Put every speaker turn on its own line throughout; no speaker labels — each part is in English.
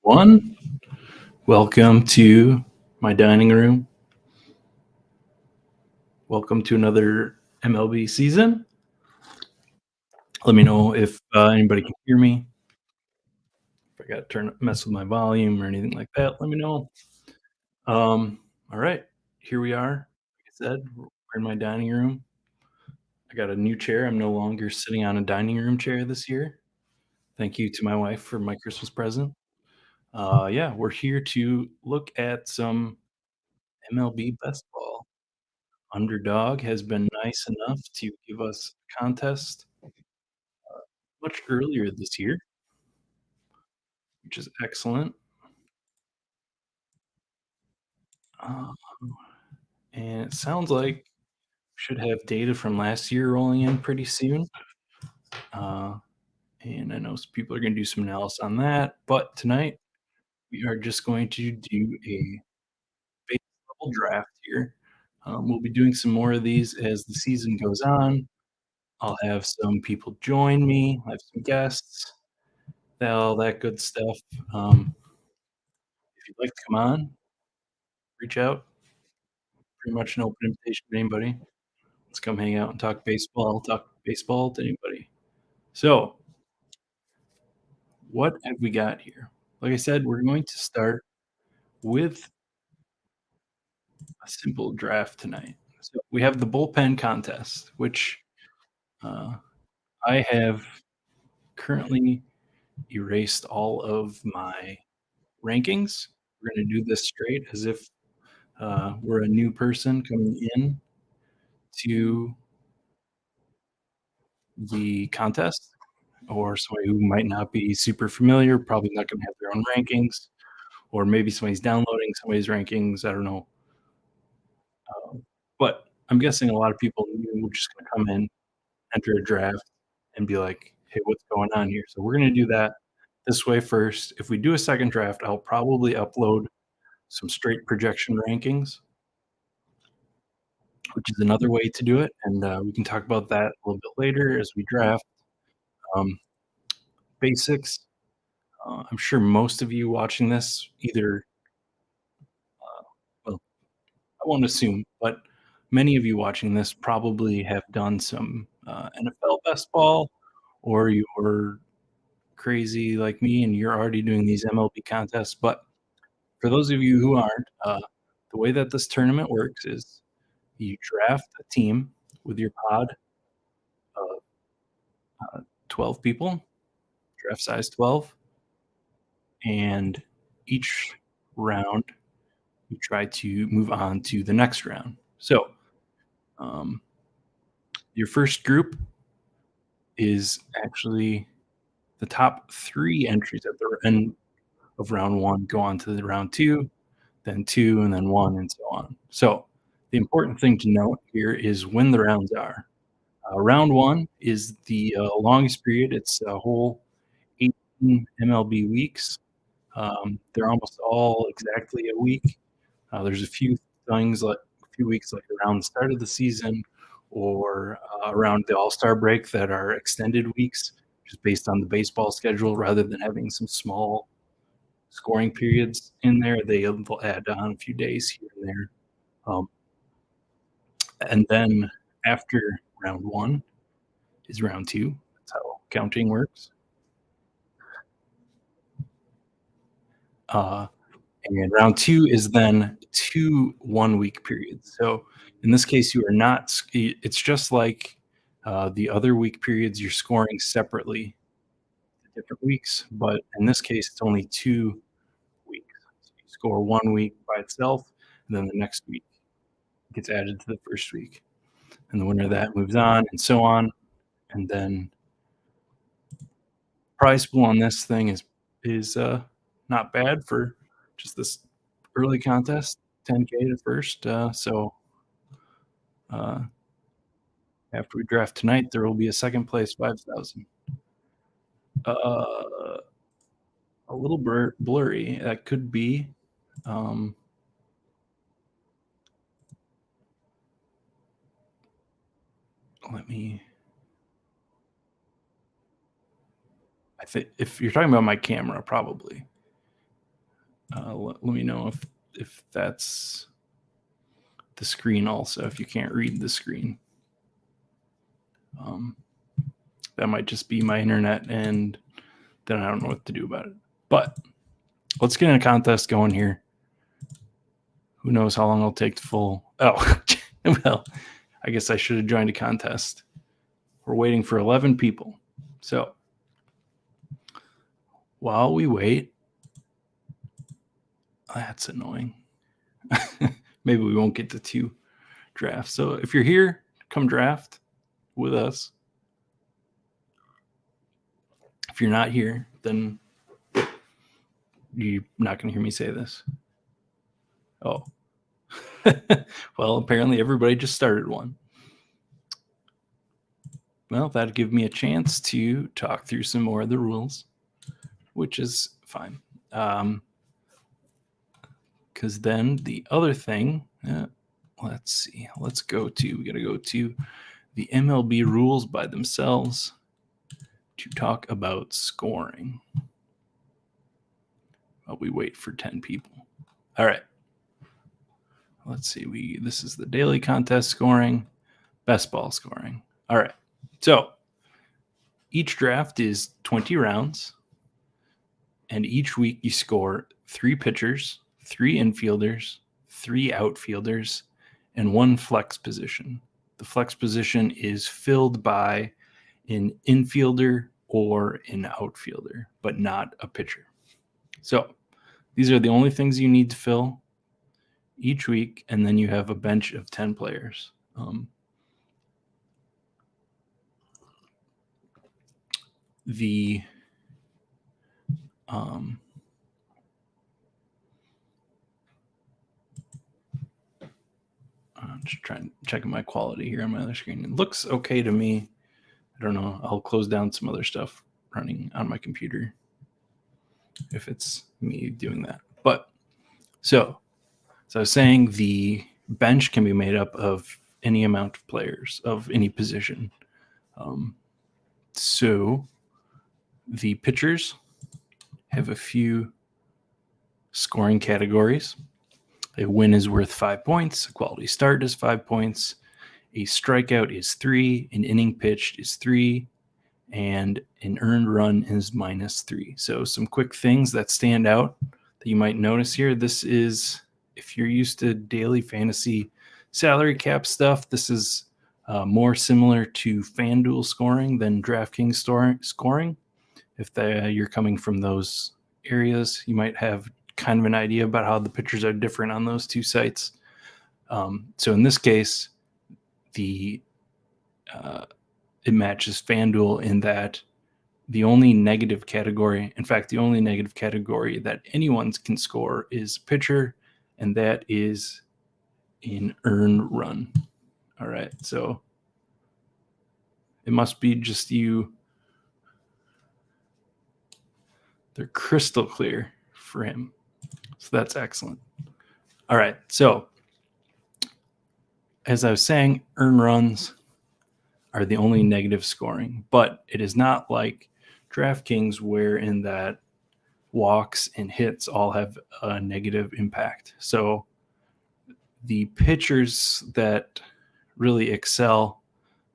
One, welcome to my dining room. Welcome to another MLB season. Let me know if anybody can hear me. If I got to mess with my volume or anything like that, let me know. All right, here we are. Like I said, we're in my dining room. I got a new chair. I'm no longer sitting on a dining room chair this year. Thank you to my wife for my Christmas present. Yeah, we're here to look at some MLB best ball. Underdog has been nice enough to give us a contest much earlier this year, which is excellent. Um, and it sounds like we should have data from last year rolling in pretty soon. Uh, and I know some people are going to do some analysis on that. But tonight, we are just going to do a base level draft here. We'll be doing some more of these as the season goes on. I'll have some people join me, I'll have some guests, all that good stuff. Um, if you'd like to come on, reach out. Pretty much an open invitation to anybody. Let's come hang out and talk baseball. I'll talk baseball to anybody. So, what have we got here? Like I said, we're going to start with a simple draft tonight. So, we have the bullpen contest, which uh, I have currently erased all of my rankings. We're going to do this straight as if we're a new person coming in to the contest, or somebody who might not be super familiar, probably not going to have their own rankings, or maybe somebody's downloading somebody's rankings. I don't know. But I'm guessing a lot of people knew we're just going to come in, enter a draft, and be like, hey, what's going on here? So we're going to do that this way first. If we do a second draft, I'll probably upload some straight projection rankings, which is another way to do it. And we can talk about that a little bit later as we draft. Um, Basics. I'm sure most of you watching this either, well, I won't assume, but many of you watching this probably have done some NFL best ball, or you're crazy like me and you're already doing these MLB contests. But for those of you who aren't, the way that this tournament works is you draft a team with your pod of 12 people, draft size 12, and each round you try to move on to the next round. So, um, your first group is actually the top 3 entries at the end of round 1 go on to the round 2, then 2, and then 1, and so on. So, the important thing to note here is when the rounds are. Round 1 is the longest period. It's a whole 18 MLB weeks. They're almost all exactly a week. There's a few things like a few weeks, like around the start of the season or around the All Star break, that are extended weeks, just based on the baseball schedule. Rather than having some small scoring periods in there, they'll add on a few days here and there. Um, and then after round 1 is round 2. That's how counting works. Uh, And round 2 is then 2 one-week periods. So in this case, you are not it's just like, the other week periods, you're scoring separately different weeks, but in this case, it's only 2 weeks. So you score 1 week by itself, and then the next week gets added to the first week, and the winner of that moves on, and so on, and then prize pool on this thing is not bad for just this early contest, 10K to first. Uh, after we draft tonight, there will be a second place 5,000. A little blurry. That could be. Um, let me. I think if you're talking about my camera, probably. Let me know if that's the screen also, if you can't read the screen. That might just be my internet, and then I don't know what to do about it. But let's get a contest going here. Who knows how long it'll take to full. Oh, well, I guess I should have joined a contest. We're waiting for 11 people. So while we wait, that's annoying. Maybe we won't get to 2 drafts. So if you're here, come draft with us. If you're not here, then you're not going to hear me say this. Oh. Well, apparently everybody just started one. Well, that'd give me a chance to talk through some more of the rules, which is fine. Because then the other thing, let's see, we got to go to the MLB rules by themselves to talk about scoring. While we wait for 10 people. All right. Let's see. This is the daily contest scoring, best ball scoring. All right. So each draft is 20 rounds, and each week you score 3 pitchers, 3 infielders, 3 outfielders, and 1 flex position. The flex position is filled by an infielder or an outfielder, but not a pitcher. So these are the only things you need to fill each week, and then you have a bench of 10 players. I'm just checking my quality here on my other screen. It looks okay to me. I don't know. I'll close down some other stuff running on my computer if it's me doing that. But so I was saying the bench can be made up of any amount of players of any position. So the pitchers have a few scoring categories. A win is worth 5 points. A quality start is 5 points. A strikeout is 3. An inning pitched is 3. And an earned run is -3. So some quick things that stand out that you might notice here. This is, if you're used to daily fantasy salary cap stuff, this is more similar to FanDuel scoring than DraftKings scoring. If you're coming from those areas, you might have kind of an idea about how the pitchers are different on those 2 sites. So in this case, it matches FanDuel in that the only negative category that anyone can score is pitcher, and that is an earned run. All right, so it must be just you. They're crystal clear for him. So that's excellent. All right, so as I was saying, earned runs are the only negative scoring, but it is not like DraftKings where in that walks and hits all have a negative impact. So the pitchers that really excel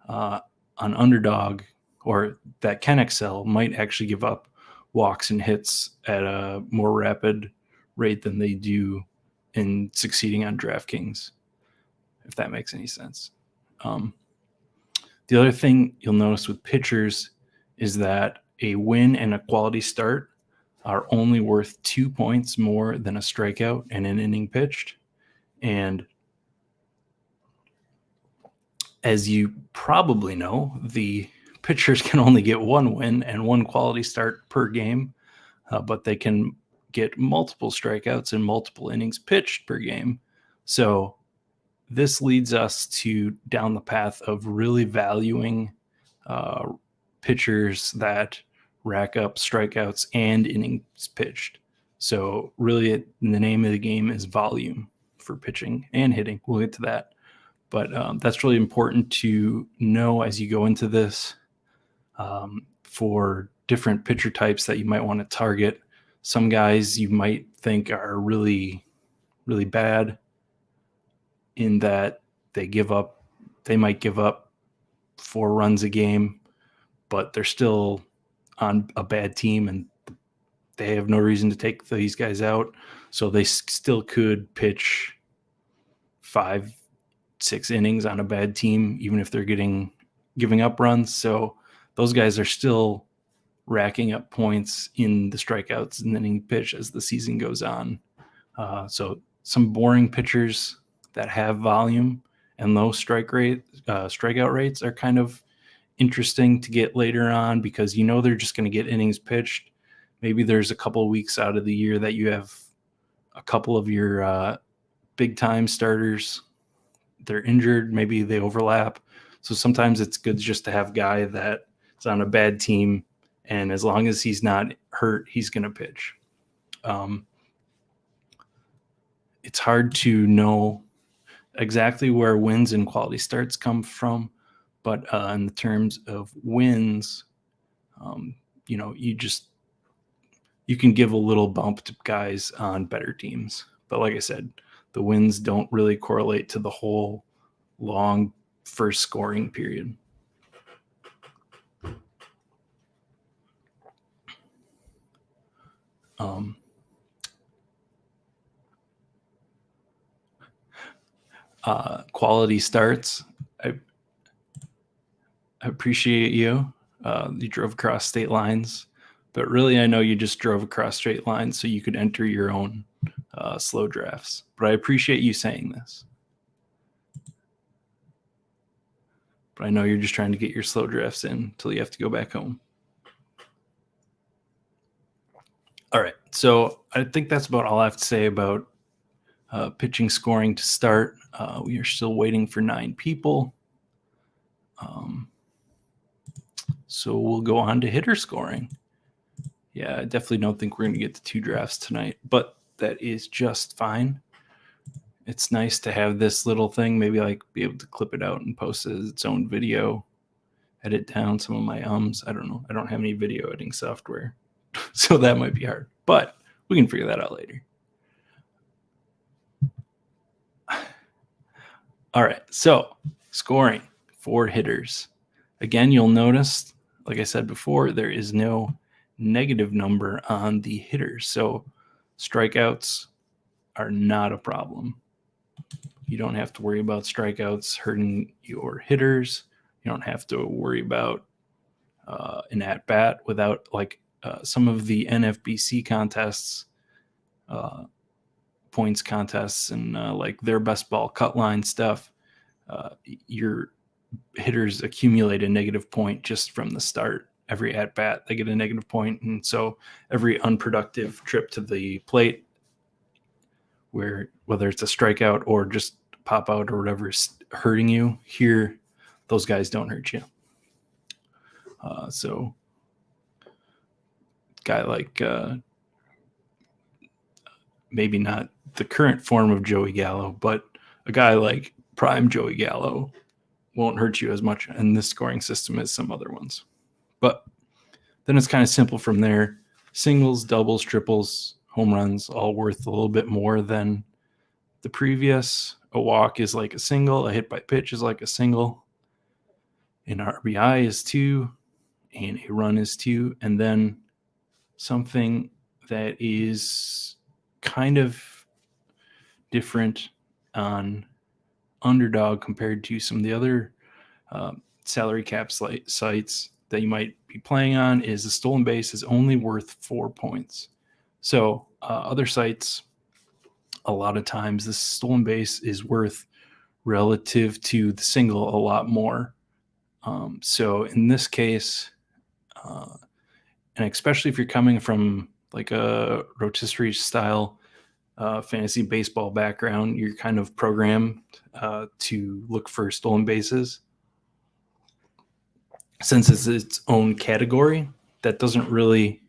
on Underdog, or that can excel, might actually give up walks and hits at a more rapid rate than they do in succeeding on DraftKings, if that makes any sense. The other thing you'll notice with pitchers is that a win and a quality start are only worth 2 points more than a strikeout and an inning pitched. And as you probably know, the pitchers can only get 1 win and 1 quality start per game, but they can get multiple strikeouts and multiple innings pitched per game. So this leads us down the path of really valuing pitchers that rack up strikeouts and innings pitched. So really, the name of the game is volume for pitching and hitting. We'll get to that. But that's really important to know as you go into this for different pitcher types that you might want to target. Some guys you might think are really, really bad in that they might give up 4 runs a game, but they're still on a bad team and they have no reason to take these guys out. So they still could pitch 5-6 innings on a bad team, even if they're giving up runs. So those guys are still racking up points in the strikeouts and inning pitch as the season goes on. So some boring pitchers that have volume and low strikeout rates are kind of interesting to get later on because they're just going to get innings pitched. Maybe there's a couple of weeks out of the year that you have a couple of your big time starters. They're injured, maybe they overlap. So sometimes it's good just to have a guy that is on a bad team, and as long as he's not hurt, he's going to pitch. It's hard to know exactly where wins and quality starts come from, but in the terms of wins, you can give a little bump to guys on better teams. But like I said, the wins don't really correlate to the whole long first scoring period. Quality starts. I appreciate you. You drove across state lines, but really I know you just drove across straight lines so you could enter your own slow drafts. But I appreciate you saying this. But I know you're just trying to get your slow drafts in until you have to go back home. All right. So I think that's about all I have to say about pitching scoring to start. We are still waiting for 9 people. So we'll go on to hitter scoring. Yeah, I definitely don't think we're going to get to 2 drafts tonight, but that is just fine. It's nice to have this little thing, maybe like be able to clip it out and post it as its own video, edit down some of my ums. I don't know. I don't have any video editing software, so that might be hard, but we can figure that out later. All right, so scoring for hitters. Again, you'll notice, like I said before, there is no negative number on the hitters. So strikeouts are not a problem. You don't have to worry about strikeouts hurting your hitters. You don't have to worry about an at-bat without some of the NFBC contests, points contests, and like their best ball cut line stuff. Your hitters accumulate a negative point just from the start. Every at bat, they get a negative point, and so every unproductive trip to the plate, whether it's a strikeout or just pop out or whatever is hurting you, here those guys don't hurt you. So, guy like maybe not the current form of Joey Gallo, but a guy like prime Joey Gallo won't hurt you as much in this scoring system as some other ones. But then it's kind of simple from there. Singles, doubles, triples, home runs, all worth a little bit more than the previous. A walk is like a single. A hit by pitch is like a single. An RBI is 2. And a run is 2. And then something that is kind of different on Underdog compared to some of the other salary cap sites that you might be playing on is the stolen base is only worth 4 points. So other sites, a lot of times the stolen base is worth relative to the single a lot more. So in this case, and especially if you're coming from like a rotisserie style fantasy baseball background, you're kind of programmed to look for stolen bases. Since it's its own category, that doesn't really,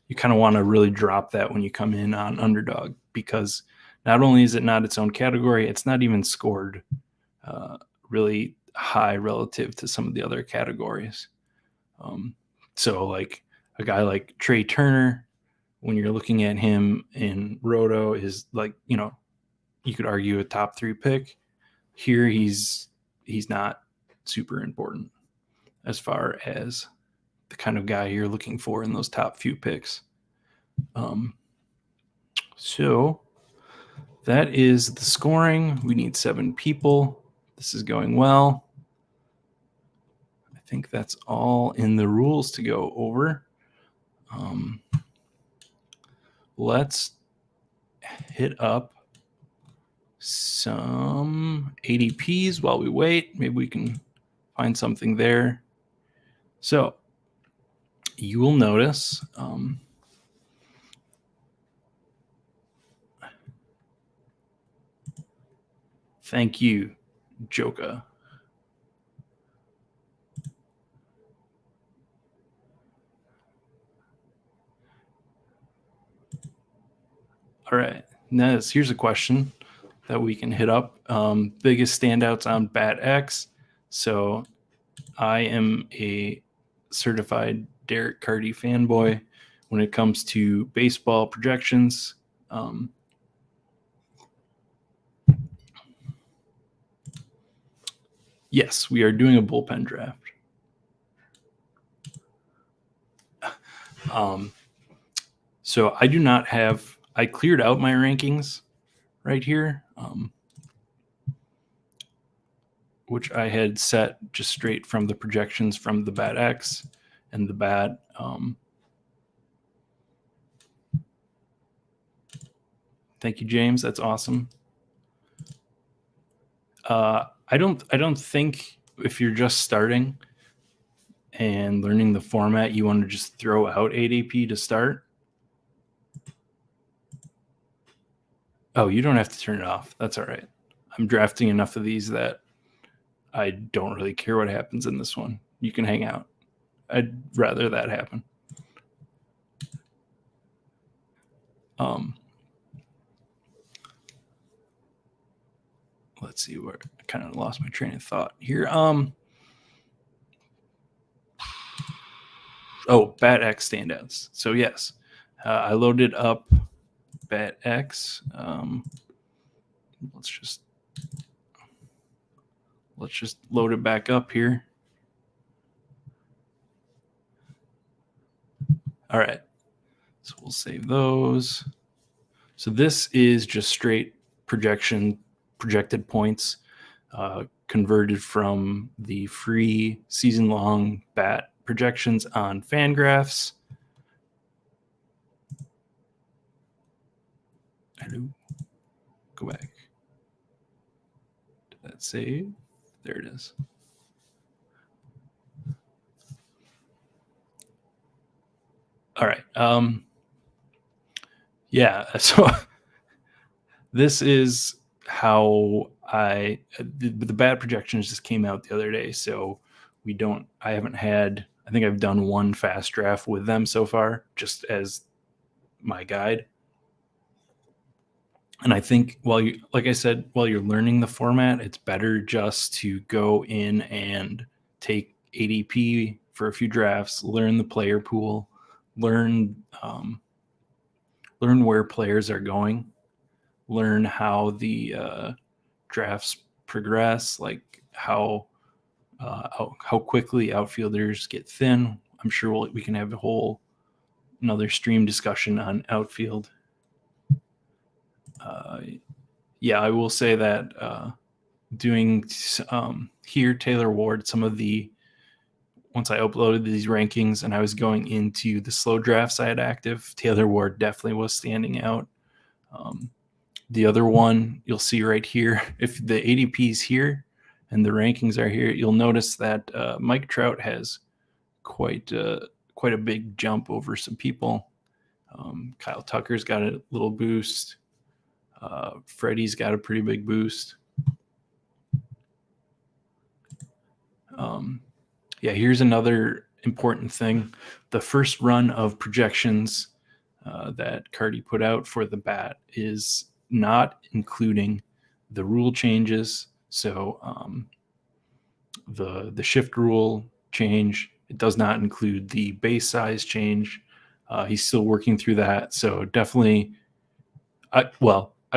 you kind of want to really drop that when you come in on Underdog, because not only is it not its own category, it's not even scored really high relative to some of the other categories. So like a guy like Trey Turner when you're looking at him in Roto is like, you could argue a top 3 pick. Here he's not super important as far as the kind of guy you're looking for in those top few picks. So that is the scoring. We need 7 people. This is going well. I think that's all in the rules to go over. Let's hit up some ADPs while we wait. Maybe we can find something there. So you will notice thank you, Joka. All right. Now, here's a question that we can hit up. Biggest standouts on BatX. So I am a certified Derek Carty fanboy when it comes to baseball projections. Yes, we are doing a bullpen draft. So I do not have, I cleared out my rankings right here, which I had set just straight from the projections from the BatX and the Bat. Thank you, James. That's awesome. I don't think if you're just starting and learning the format, you want to just throw out ADP to start. Oh, you don't have to turn it off. That's all right. I'm drafting enough of these that I don't really care what happens in this one. You can hang out. I'd rather that happen. Let's see where I kind of lost my train of thought here. Oh, BatX standouts. So yes, I loaded up BatX. Let's just load it back up here. All right. So we'll save those. So this is just straight projected points converted from the free season-long bat projections on Fangraphs. Hello. Go back. Did that save? There it is. All right. Yeah. So this is how the bat projections just came out the other day. So I think I've done one fast draft with them so far, just as my guide. And I think like I said, while you're learning the format, it's better just to go in and take ADP for a few drafts, learn the player pool, learn where players are going, learn how the drafts progress, like how quickly outfielders get thin. I'm sure we can have another stream discussion on outfield. Yeah, I will say that doing here Taylor Ward, once I uploaded these rankings and I was going into the slow draft side active, Taylor Ward definitely was standing out. The other one you'll see right here, if the ADP is here and the rankings are here, you'll notice that Mike Trout has quite a big jump over some people. Kyle Tucker's got a little boost. Freddie's got a pretty big boost. Yeah, here's another important thing. The first run of projections that Carty put out for the bat is not including the rule changes. So the shift rule change, it does not include the base size change. He's still working through that. So definitely, I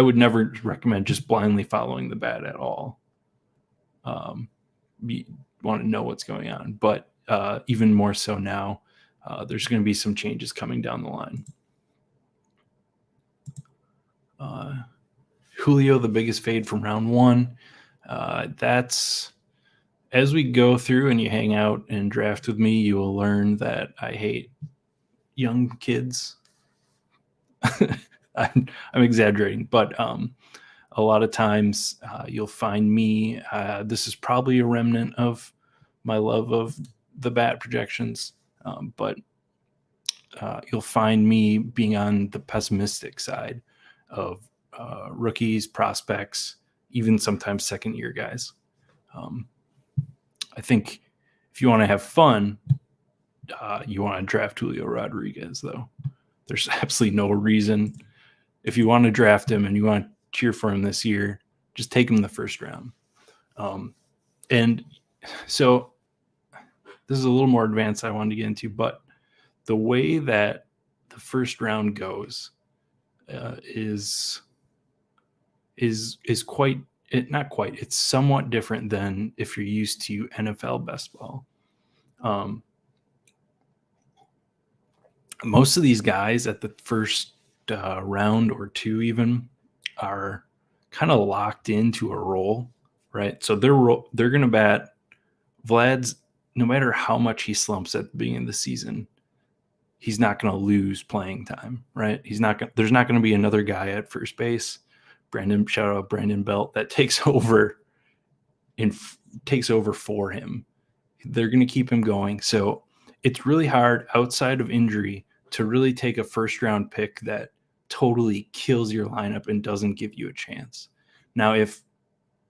would never recommend just blindly following the bat at all. You want to know what's going on, but even more so now, there's going to be some changes coming down the line. Julio, the biggest fade from round one. That's as we go through and you hang out and draft with me, you will learn that I hate young kids. I'm exaggerating, but a lot of times you'll find me. This is probably a remnant of my love of the bat projections, but you'll find me being on the pessimistic side of rookies, prospects, even sometimes second year guys. I think if you want to have fun, you want to draft Julio Rodriguez, though. There's absolutely no reason. If you want to draft him and you want to cheer for him this year, just take him in the first round. And so this is a little more advanced I wanted to get into, but the way that the first round goes is quite not quite. It's somewhat different than if you're used to NFL Bestball. Most of these guys at the first round or two even are kind of locked into a role, right? So they're going to bat. Vlad's, no matter how much he slumps at the beginning of the season, he's not going to lose playing time, right? There's not going to be another guy at first base. Shout out Brandon Belt, that takes over for him. They're going to keep him going. So it's really hard outside of injury to really take a first round pick that totally kills your lineup and doesn't give you a chance. Now, if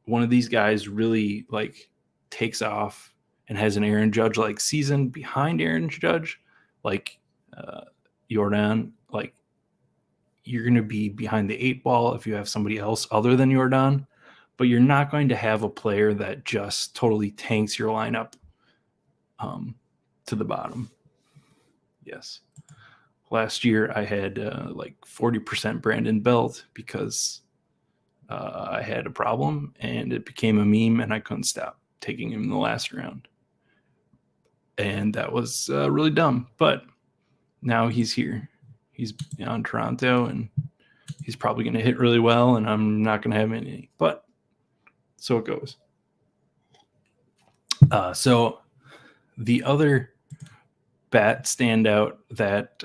one of these guys really like takes off and has an Aaron Judge like season behind Aaron Judge, like Jordan, like you're going to be behind the 8 ball if you have somebody else other than Jordan, but you're not going to have a player that just totally tanks your lineup to the bottom. Yes. Last year I had like 40% Brandon Belt because I had a problem and it became a meme and I couldn't stop taking him in the last round. And that was really dumb, but now he's here. He's on Toronto and he's probably going to hit really well and I'm not going to have any, but so it goes. So the other bat standout that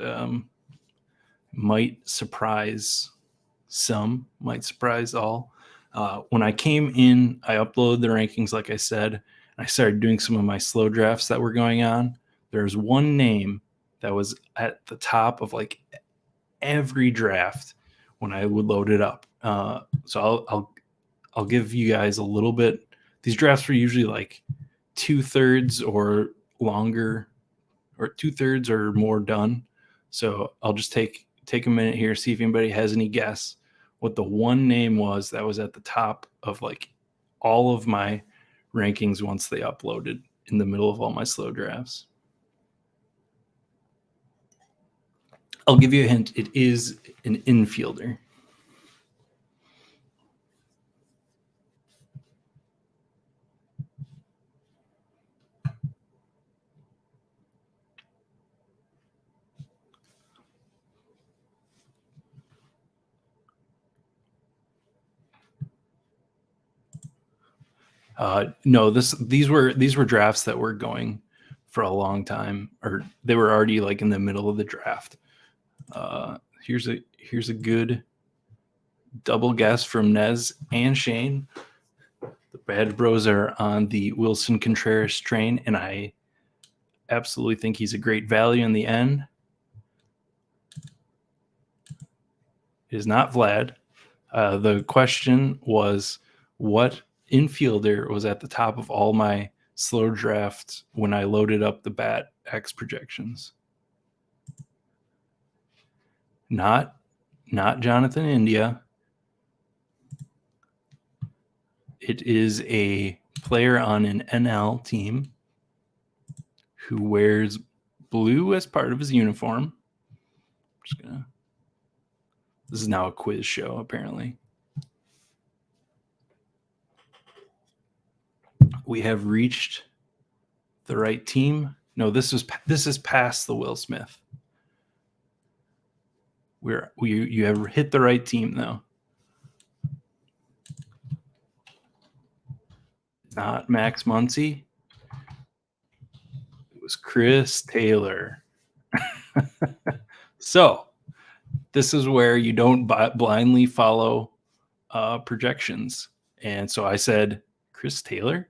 might surprise some, might surprise all. When I came in, I uploaded the rankings, like I said, and I started doing some of my slow drafts that were going on. There's one name that was at the top of like every draft when I would load it up. So I'll give you guys a little bit. These drafts were usually like 2/3 or longer, or 2/3 or more done. So I'll just take a minute here, see if anybody has any guess what the one name was that was at the top of like all of my rankings once they uploaded in the middle of all my slow drafts. I'll give you a hint. It is an infielder. No, these were drafts that were going for a long time, or they were already like in the middle of the draft. Here's a good double guess from Nez and Shane. The Bad Bros are on the Wilson Contreras train, and I absolutely think he's a great value in the end. It is not Vlad. The question was, what infielder was at the top of all my slow drafts when I loaded up the Bat X projections? Not Jonathan India. It is a player on an NL team who wears blue as part of his uniform. This is now a quiz show, apparently. We have reached the right team. No, this is past the Will Smith. You have hit the right team though. Not Max Muncy. It was Chris Taylor. So this is where you don't blindly follow projections. And so I said, Chris Taylor?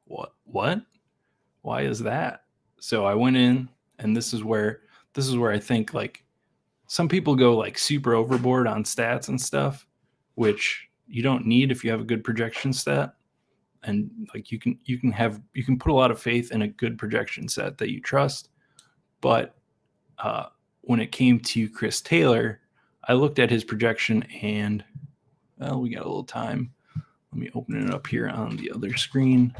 What? Why is that? So I went in, and this is where I think like some people go like super overboard on stats and stuff, which you don't need if you have a good projection stat. And like you can put a lot of faith in a good projection set that you trust. But when it came to Chris Taylor, I looked at his projection, and well, we got a little time. Let me open it up here on the other screen.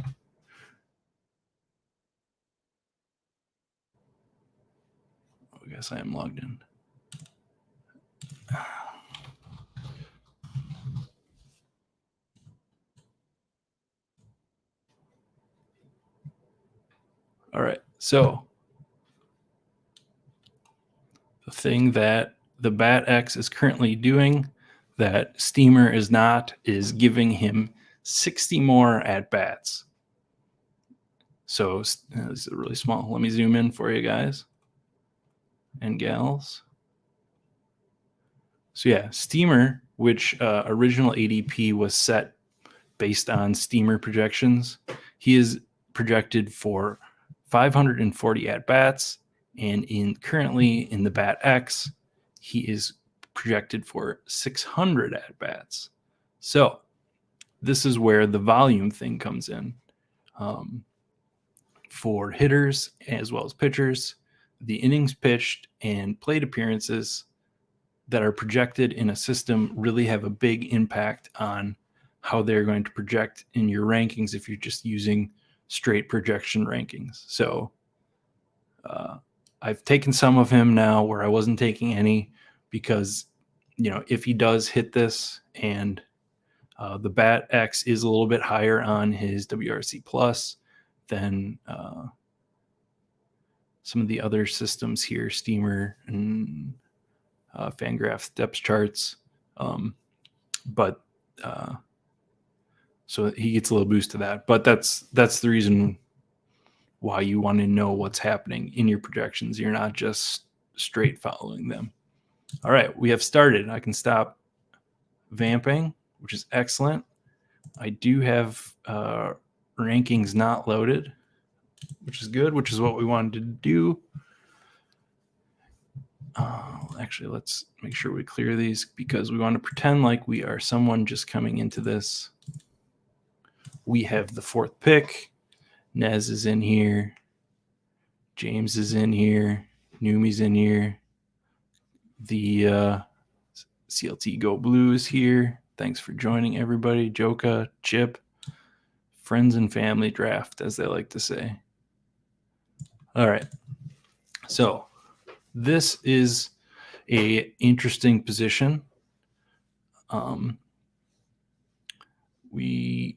I guess I am logged in. All right. So the thing that the BatX is currently doing that Steamer is not is giving him 60 more at bats. So this is really small. Let me zoom in for you guys and gals. So yeah, Steamer, which original ADP was set based on Steamer projections, he is projected for 540 at bats, and currently in the BatX, he is projected for 600 at bats. So this is where the volume thing comes in. For hitters as well as pitchers, the innings pitched and plate appearances that are projected in a system really have a big impact on how they're going to project in your rankings if you're just using straight projection rankings. So I've taken some of him now where I wasn't taking any, because if he does hit this, and the BatX is a little bit higher on his WRC plus than some of the other systems here, Steamer and Fangraphs depth charts. But so he gets a little boost to that. But that's the reason why you want to know what's happening in your projections. You're not just straight following them. All right, we have started. I can stop vamping, which is excellent. I do have rankings not loaded, which is good, which is what we wanted to do. Actually, let's make sure we clear these, because we want to pretend like we are someone just coming into this. We have the fourth pick. Nez is in here. James is in here. Numi's in here. The CLT Go Blue is here. Thanks for joining, everybody. Joka, Chip, friends and family draft, as they like to say. All right. So this is a interesting position.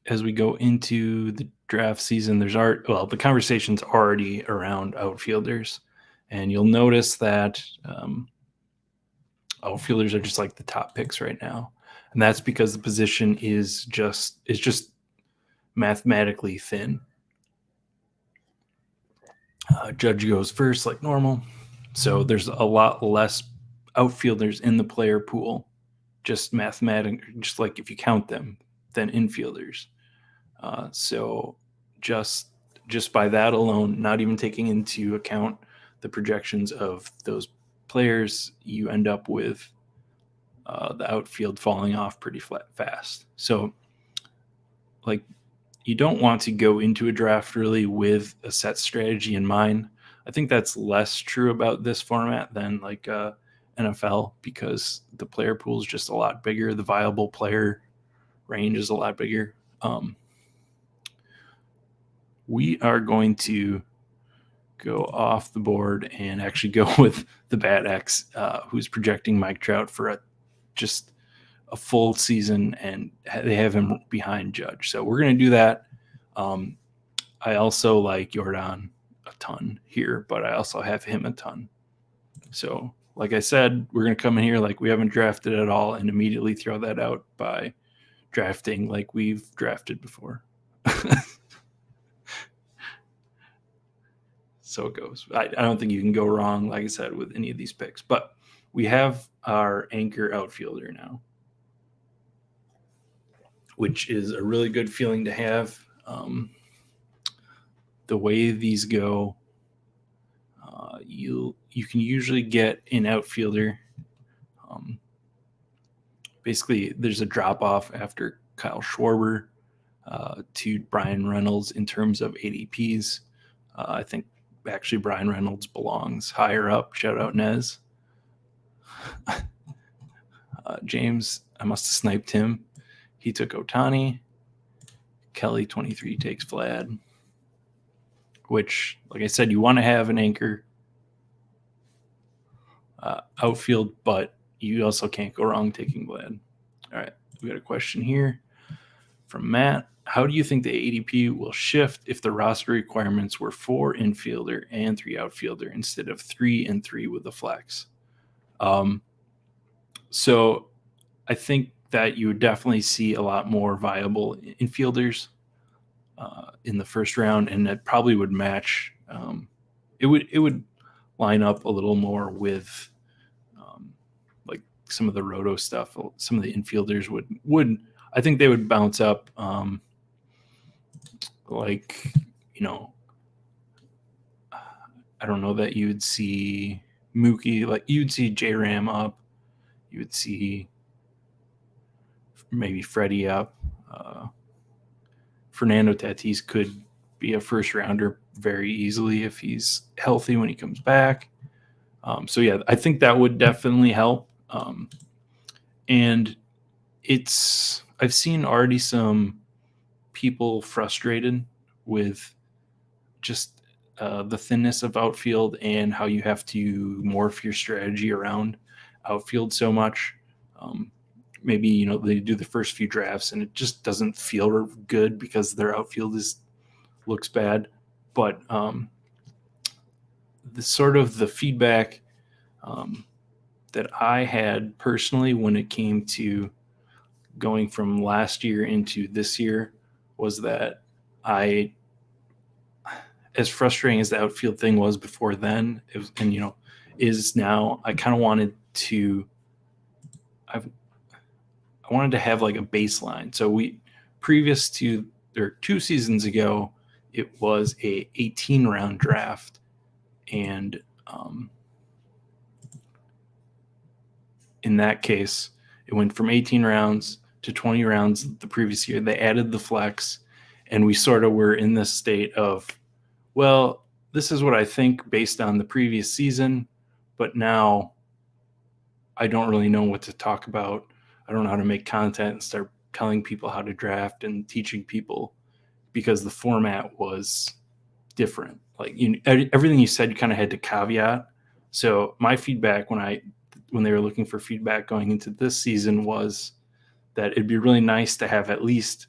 As we go into the draft season, the conversation's already around outfielders, and you'll notice that outfielders are just like the top picks right now, and that's because the position is just mathematically thin. Judge goes first like normal, so there's a lot less outfielders in the player pool, just like if you count them, than infielders. So just by that alone, not even taking into account the projections of those players, you end up with the outfield falling off pretty fast. So like, you don't want to go into a draft really with a set strategy in mind. I think that's less true about this format than like NFL, because the player pool is just a lot bigger. The viable player range is a lot bigger. We are going to go off the board and actually go with the Bat X, who's projecting Mike Trout for just a full season, and they have him behind Judge. So we're going to do that. I also like Jordan a ton here, but I also have him a ton. So like I said, we're going to come in here like we haven't drafted at all and immediately throw that out by drafting like we've drafted before. So it goes. I don't think you can go wrong, like I said, with any of these picks. But we have our anchor outfielder now, which is a really good feeling to have. The way these go, you can usually get an outfielder. Basically, there's a drop off after Kyle Schwarber to Brian Reynolds in terms of ADPs. I think actually Brian Reynolds belongs higher up. Shout out Nez. James, I must have sniped him. He took Ohtani. Kelly 23 takes Vlad, which, like I said, you want to have an anchor outfield, but you also can't go wrong taking Vlad. All right, we got a question here from Matt. How do you think the ADP will shift if the roster requirements were 4 infielder and 3 outfielder instead of 3 and 3 with the flex? So I think that you would definitely see a lot more viable infielders in the first round, and that probably would match. It would line up a little more with like some of the roto stuff. Some of the infielders would I think they would bounce up. Like, I don't know that you would see Mookie, like you'd see J Ram up, you would see maybe Freddie up. Fernando Tatis could be a first rounder very easily if he's healthy when he comes back. So yeah, I think that would definitely help. And I've seen already some people frustrated with just the thinness of outfield and how you have to morph your strategy around outfield so much. Maybe, they do the first few drafts and it just doesn't feel good because their outfield looks bad. But the feedback that I had personally when it came to going from last year into this year was that as frustrating as the outfield thing was before then, is now, I kind of wanted to have like a baseline. So previous to, or 2 seasons ago, it was a 18 round draft, and in that case, it went from 18 rounds to 20 rounds the previous year. They added the flex, and we sort of were in this state of, well, this is what I think based on the previous season, but now I don't really know what to talk about. I don't know how to make content and start telling people how to draft and teaching people, because the format was different. Like, everything you said, you kind of had to caveat. So my feedback when they were looking for feedback going into this season was that it'd be really nice to have at least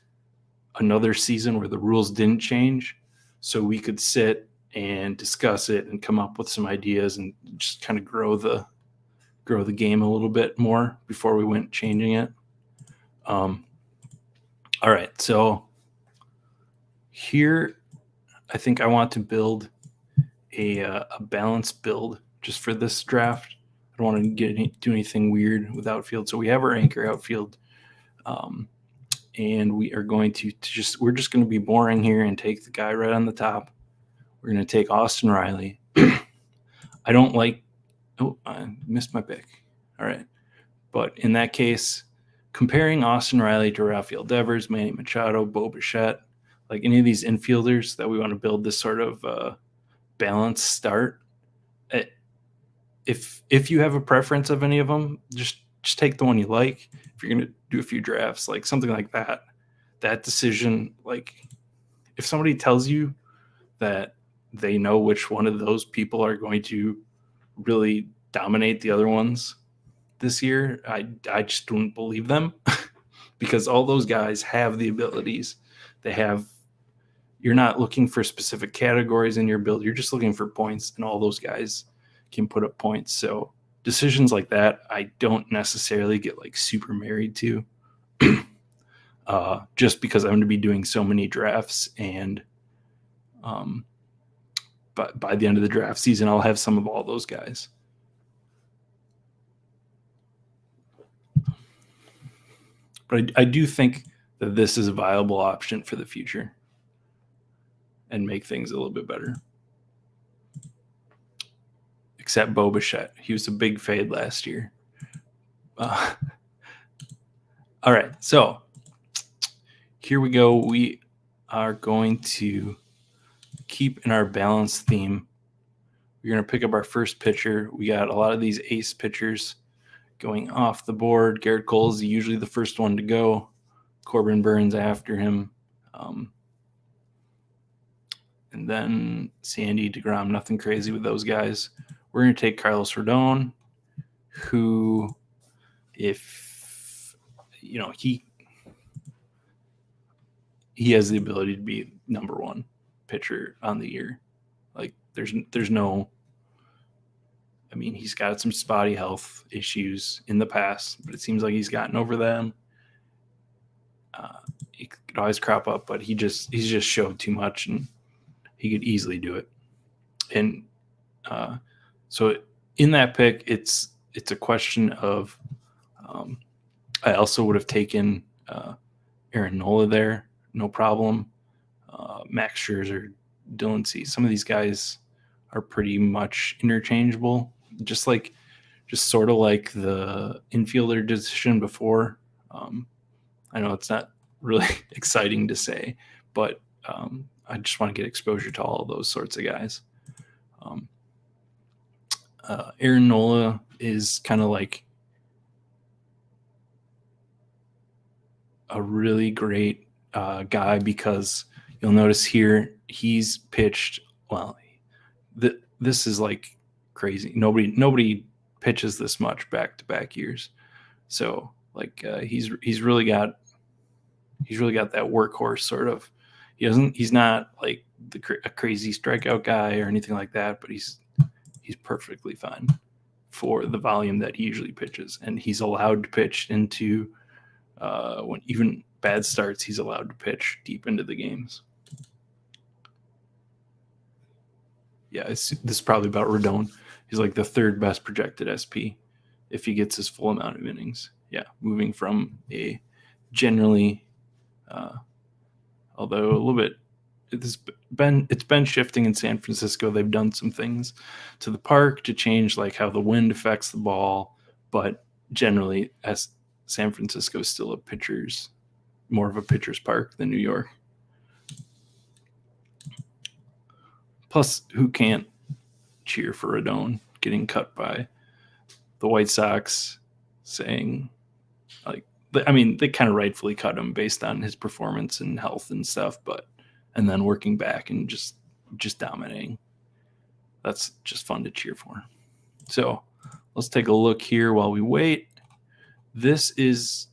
another season where the rules didn't change, so we could sit and discuss it and come up with some ideas and just kind of grow the game a little bit more before we went changing it. All right, so here I think I want to build a balanced build just for this draft. I don't want to do anything weird with outfield. So we have our anchor outfield, and we are going to we're just going to be boring here and take the guy right on the top. We're going to take Austin Riley. I don't like. Oh, I missed my pick. All right, but in that case, comparing Austin Riley to Rafael Devers, Manny Machado, Bo Bichette, like any of these infielders that we want to build this sort of balanced start. If you have a preference of any of them, just take the one you like. If you're going to do a few drafts, like something like that decision, like if somebody tells you that they know which one of those people are going to really dominate the other ones this year. I just don't believe them because all those guys have the abilities. You're not looking for specific categories in your build. You're just looking for points, and all those guys can put up points. So decisions like that, I don't necessarily get like super married to, just because I'm going to be doing so many drafts, and but by the end of the draft season, I'll have some of all those guys. But I do think that this is a viable option for the future and make things a little bit better. Except Bo Bichette. He was a big fade last year. All right, so here we go. We are going to keep in our balance theme. We're going to pick up our first pitcher. We got a lot of these ace pitchers going off the board. Garrett Cole is usually the first one to go. Corbin Burns after him. And then Sandy, DeGrom, nothing crazy with those guys. We're going to take Carlos Rodon, who, if, you know, he has the ability to be number one pitcher on the year. Like, there's no, I mean, he's got some spotty health issues in the past, but it seems like he's gotten over them. It could always crop up, but he's just showed too much, and he could easily do it. And so in that pick, it's a question of I also would have taken Aaron Nola there, no problem. Max Scherzer, Dylan Cease. Some of these guys are pretty much interchangeable, just sort of like the infielder decision before. I know it's not really exciting to say, but I just want to get exposure to all of those sorts of guys. Aaron Nola is kind of like a really great guy because you'll notice here he's pitched well. This is like crazy. Nobody pitches this much back-to-back years. So like he's really got that workhorse sort of. He's not like a crazy strikeout guy or anything like that, but he's perfectly fine for the volume that he usually pitches, and he's allowed to pitch into when even bad starts. He's allowed to pitch deep into the games. Yeah, this is probably about Rodon. He's like the third best projected SP if he gets his full amount of innings. Yeah, moving from a generally, although a little bit, it's been shifting in San Francisco. They've done some things to the park to change like how the wind affects the ball, but generally, as San Francisco is still more of a pitcher's park than New York. Plus, who can't cheer for Rodon getting cut by the White Sox, saying, like, I mean, they kind of rightfully cut him based on his performance and health and stuff, and then working back and just dominating. That's just fun to cheer for. So let's take a look here while we wait. This is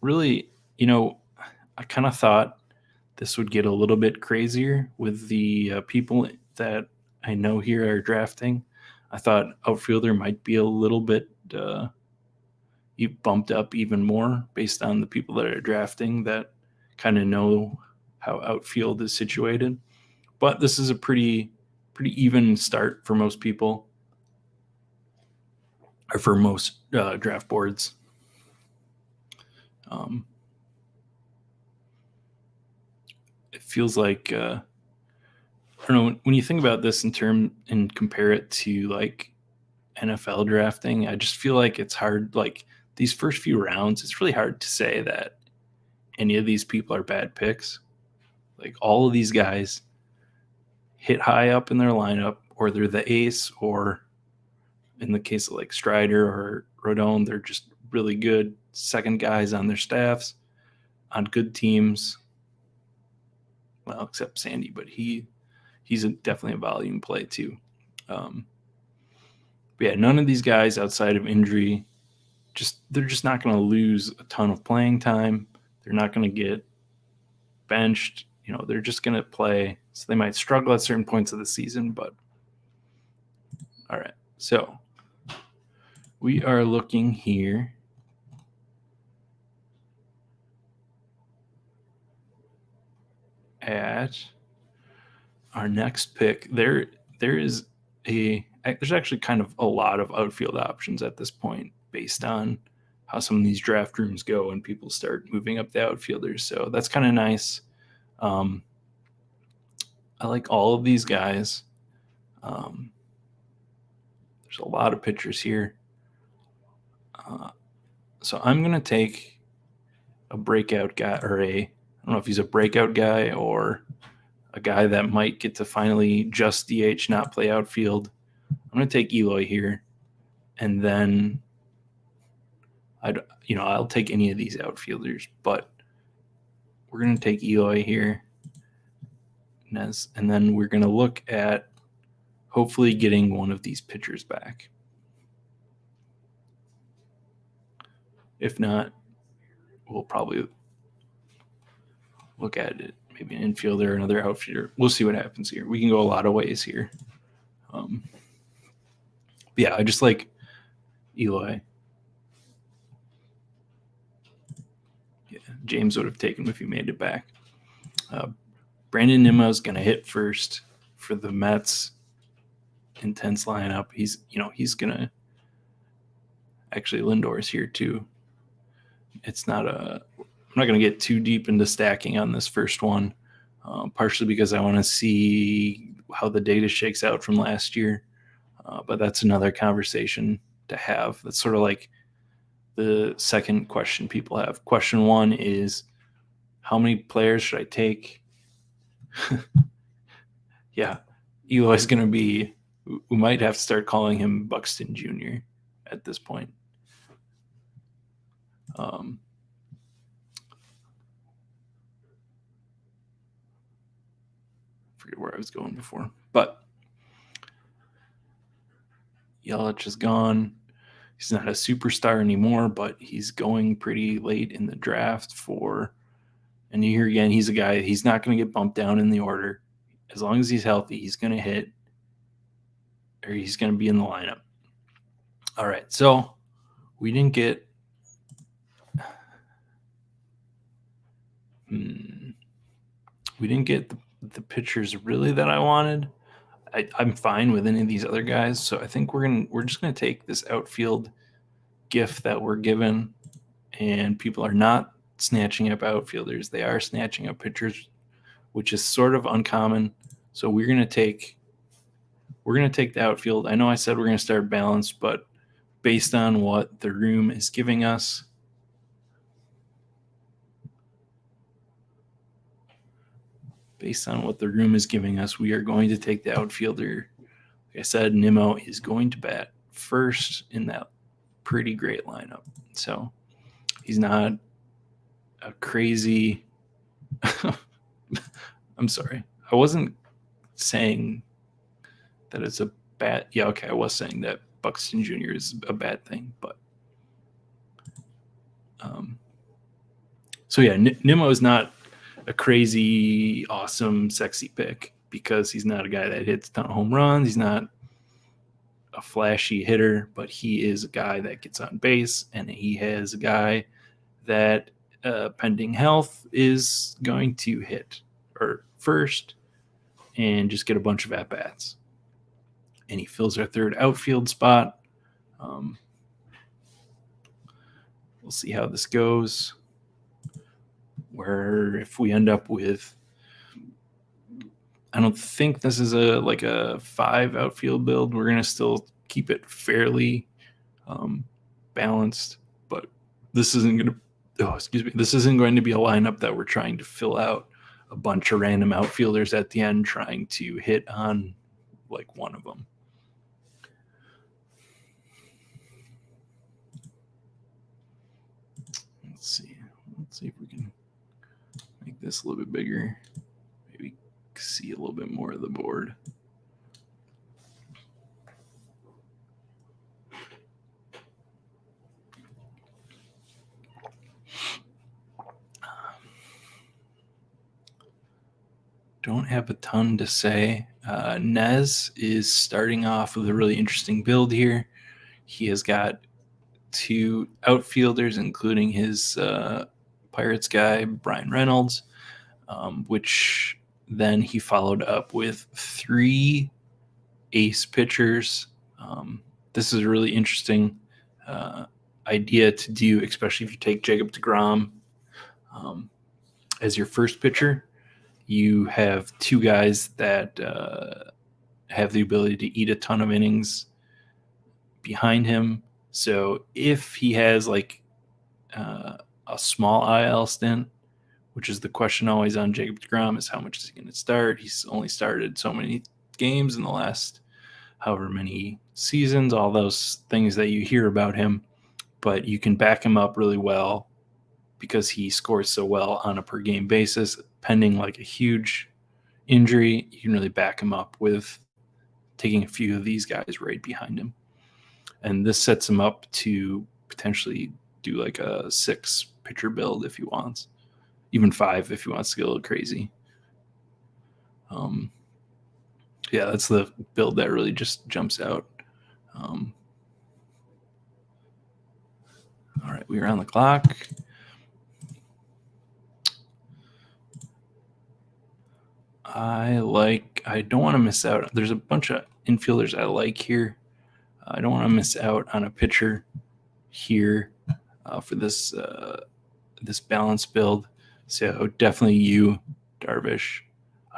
really, I kind of thought this would get a little bit crazier with the people that I know here are drafting. I thought outfielder might be a little bit bumped up even more based on the people that are drafting that kind of know how outfield is situated. But this is a pretty even start for most people, or for most draft boards. It feels like I don't know, when you think about this and compare it to like NFL drafting, I just feel like it's hard. Like these first few rounds, it's really hard to say that any of these people are bad picks. Like all of these guys hit high up in their lineup, or they're the ace, or in the case of like Strider or Rodon, they're just really good second guys on their staffs on good teams. Well, except Sandy, but he definitely a volume play too. But yeah, none of these guys outside of injury, they're just not going to lose a ton of playing time. They're not going to get benched. They're just going to play. So they might struggle at certain points of the season, but all right. So we are looking here at our next pick. There's actually kind of a lot of outfield options at this point based on how some of these draft rooms go and people start moving up the outfielders. So that's kind of nice. I like all of these guys. There's a lot of pitchers here. So I'm going to take a breakout guy, or I don't know if he's a breakout guy or a guy that might get to finally just DH, not play outfield. I'm going to take Eloy here. And then I'll take any of these outfielders, but we're going to take Eloy here. And then we're going to look at hopefully getting one of these pitchers back. If not, we'll probably look at it, maybe an infielder, another outfielder. We'll see what happens here. We can go a lot of ways here. Yeah, I just like Eloy. Yeah, James would have taken him if he made it back. Brandon Nimmo is going to hit first for the Mets. Intense lineup. He's going to actually Lindor's here too. It's not I'm not going to get too deep into stacking on this first one, partially because I want to see how the data shakes out from last year. But that's another conversation to have. That's sort of like the second question people have. Question one is, how many players should I take? Yeah, Eloy's going to be, we might have to start calling him Buxton Jr. at this point. Forget where I was going before, but Yelich is gone. He's not a superstar anymore, but he's going pretty late in the draft and here again, he's a guy, he's not going to get bumped down in the order. As long as he's healthy, he's going to hit, or he's going to be in the lineup. All right, so we didn't get the pitchers really that I wanted. I'm fine with any of these other guys, so I think we're just gonna take this outfield gift that we're given, and people are not snatching up outfielders; they are snatching up pitchers, which is sort of uncommon. So we're gonna take the outfield. I know I said we're gonna start balanced, but based on what the room is giving us, we are going to take the outfielder. Like I said, Nimmo is going to bat first in that pretty great lineup. So he's not a crazy. I'm sorry. I wasn't saying that it's a bad. Yeah, okay. I was saying that Buxton Jr. is a bad thing, but. So yeah, Nimmo is not a crazy, awesome, sexy pick because he's not a guy that hits a ton of home runs. He's not a flashy hitter, but he is a guy that gets on base, and he has a guy that, pending health, is going to hit first and just get a bunch of at-bats. And he fills our third outfield spot. We'll see how this goes. Where if we end up with, I don't think this is a 5 outfield build. We're going to still keep it fairly balanced, but this isn't going to be a lineup that we're trying to fill out a bunch of random outfielders at the end trying to hit on like one of them. Let's see if we can make this a little bit bigger. Maybe see see a little bit more of the board. Don't have a ton to say. Nez is starting off with a really interesting build here. He has got 2 outfielders, including his Pirates guy, Brian Reynolds, which then he followed up with 3 ace pitchers. This is a really interesting idea to do, especially if you take Jacob deGrom as your first pitcher. You have 2 guys that have the ability to eat a ton of innings behind him. So if he has like a small IL stint, which is the question always on Jacob deGrom, is how much is he going to start? He's only started so many games in the last however many seasons, all those things that you hear about him. But you can back him up really well because he scores so well on a per game basis. Pending like a huge injury, you can really back him up with taking a few of these guys right behind him. And this sets him up to potentially do like a 6 pitcher build if he wants, even 5 if he wants to get a little crazy. Yeah, that's the build that really just jumps out. All right, we are on the clock. I don't want to miss out. There's a bunch of infielders I like here. I don't want to miss out on a pitcher here for this balanced build. So definitely you, Darvish,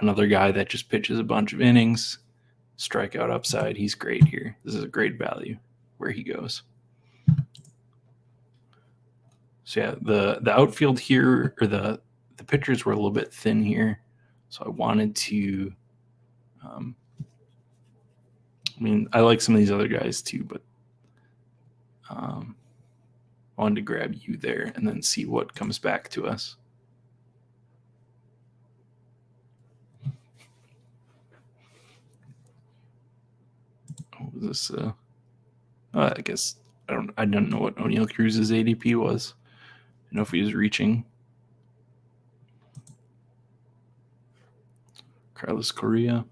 another guy that just pitches a bunch of innings, strikeout upside. He's great here. This is a great value where he goes. So yeah, the outfield here, or the pitchers were a little bit thin here. So I wanted to, I like some of these other guys too, but wanted to grab you there and then see what comes back to us. What was this? I guess I don't know what O'Neal Cruz's ADP was. I don't know if he was reaching. Carlos Correa.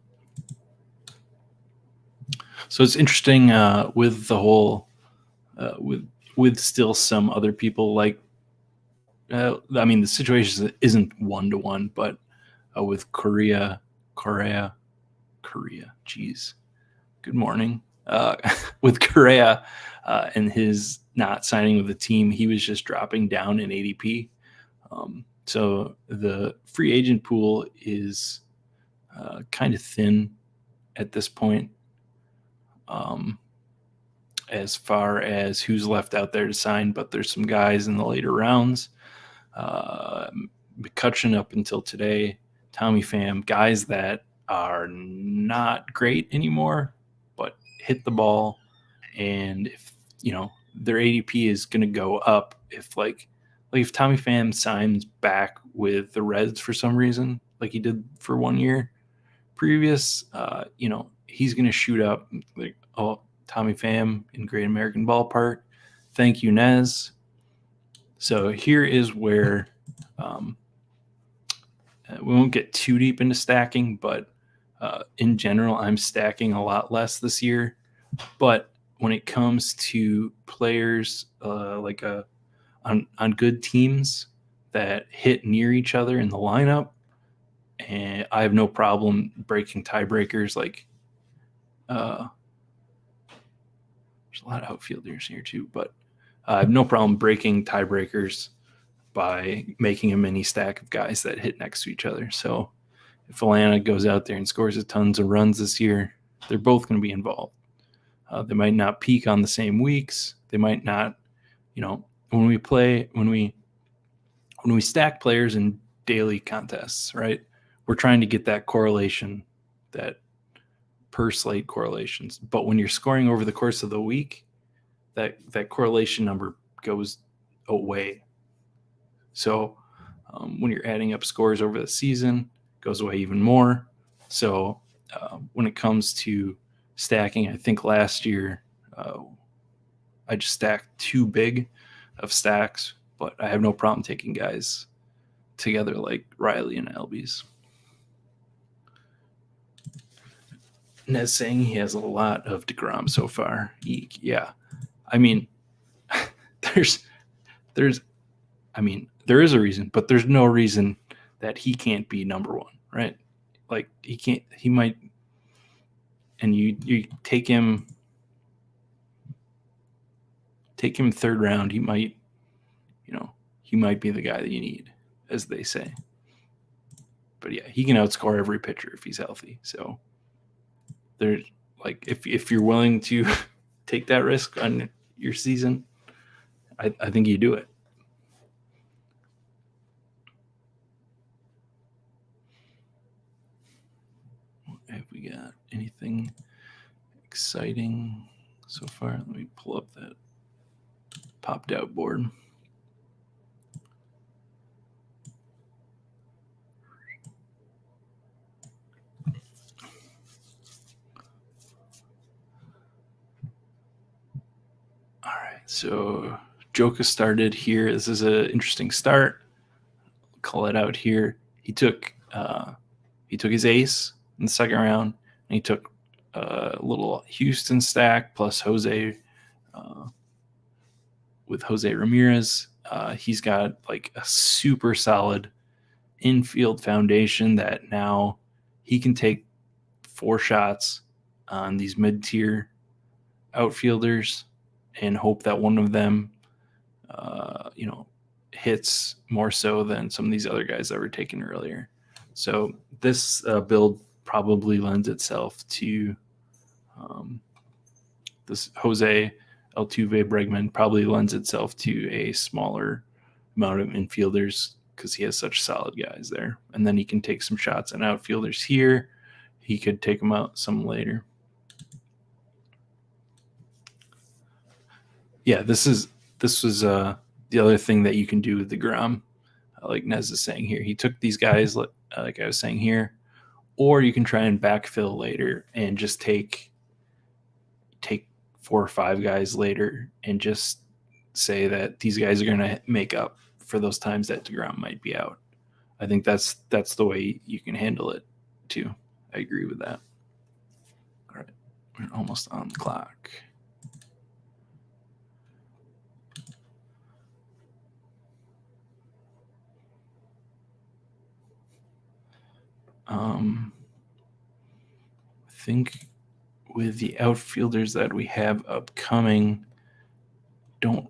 So it's interesting with the whole with still some other people like. The situation isn't 1-to-1, but with Correa. Jeez. Good morning. With Correa and his not signing with the team, he was just dropping down in ADP. So the free agent pool is kind of thin at this point as far as who's left out there to sign, but there's some guys in the later rounds. McCutcheon up until today, Tommy Pham, guys that are not great anymore, but hit the ball. And if, their ADP is going to go up if if Tommy Pham signs back with the Reds for some reason, like he did for 1 year previous, he's going to shoot up like, oh, Tommy Pham in Great American Ballpark. Thank you, Nez. So here is where we won't get too deep into stacking, but in general, I'm stacking a lot less this year. But when it comes to players on good teams that hit near each other in the lineup, and I have no problem breaking tiebreakers. There's a lot of outfielders here too, but I have no problem breaking tiebreakers by making a mini stack of guys that hit next to each other. So if Atlanta goes out there and scores a tons of runs this year, they're both going to be involved. They might not peak on the same weeks. They might not, when we stack players in daily contests, right? We're trying to get that correlation, that per slate correlations. But when you're scoring over the course of the week, that correlation number goes away. So when you're adding up scores over the season, it goes away even more. So when it comes to stacking, I think last year I just stacked too big of stacks, but I have no problem taking guys together like Riley and Albies. Ned's saying he has a lot of DeGrom so far. Yeah, I mean, there's, I mean, there is a reason, but there's no reason that he can't be number one, right? Like he can't, he might, and you take him third round, he might, he might be the guy that you need, as they say. But yeah, he can outscore every pitcher if he's healthy. So there's like if you're willing to take that risk on your season, I think you do it. Have we got anything exciting so far? Let me pull up that popped out board. All right, so Joka started here. This is an interesting start. Call it out here. He took his ace in the second round, and he took a little Houston stack plus Jose with Jose Ramirez. He's got like a super solid infield foundation that now he can take 4 shots on these mid-tier outfielders and hope that one of them, hits more so than some of these other guys that were taken earlier. So this build probably lends itself to this Jose Altuve Bregman probably lends itself to a smaller amount of infielders because he has such solid guys there. And then he can take some shots on outfielders here. He could take them out some later. Yeah, this was the other thing that you can do with DeGrom, like Nez is saying here. He took these guys, like I was saying here, or you can try and backfill later and just take 4 or 5 guys later and just say that these guys are going to make up for those times that DeGrom might be out. I think that's the way you can handle it too. I agree with that. All right, we're almost on the clock. I think with the outfielders that we have upcoming, don't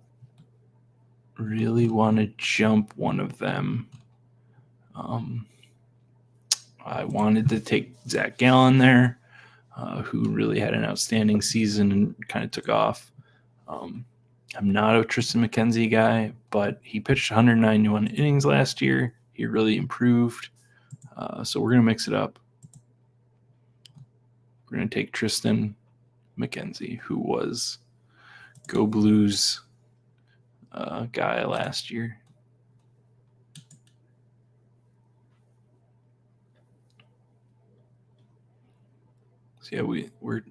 really want to jump one of them. I wanted to take Zach Gallen there, who really had an outstanding season and kind of took off. I'm not a Tristan McKenzie guy, but he pitched 191 innings last year. He really improved. So we're going to mix it up. We're going to take Tristan McKenzie, who was Go Blues guy last year. So yeah, we're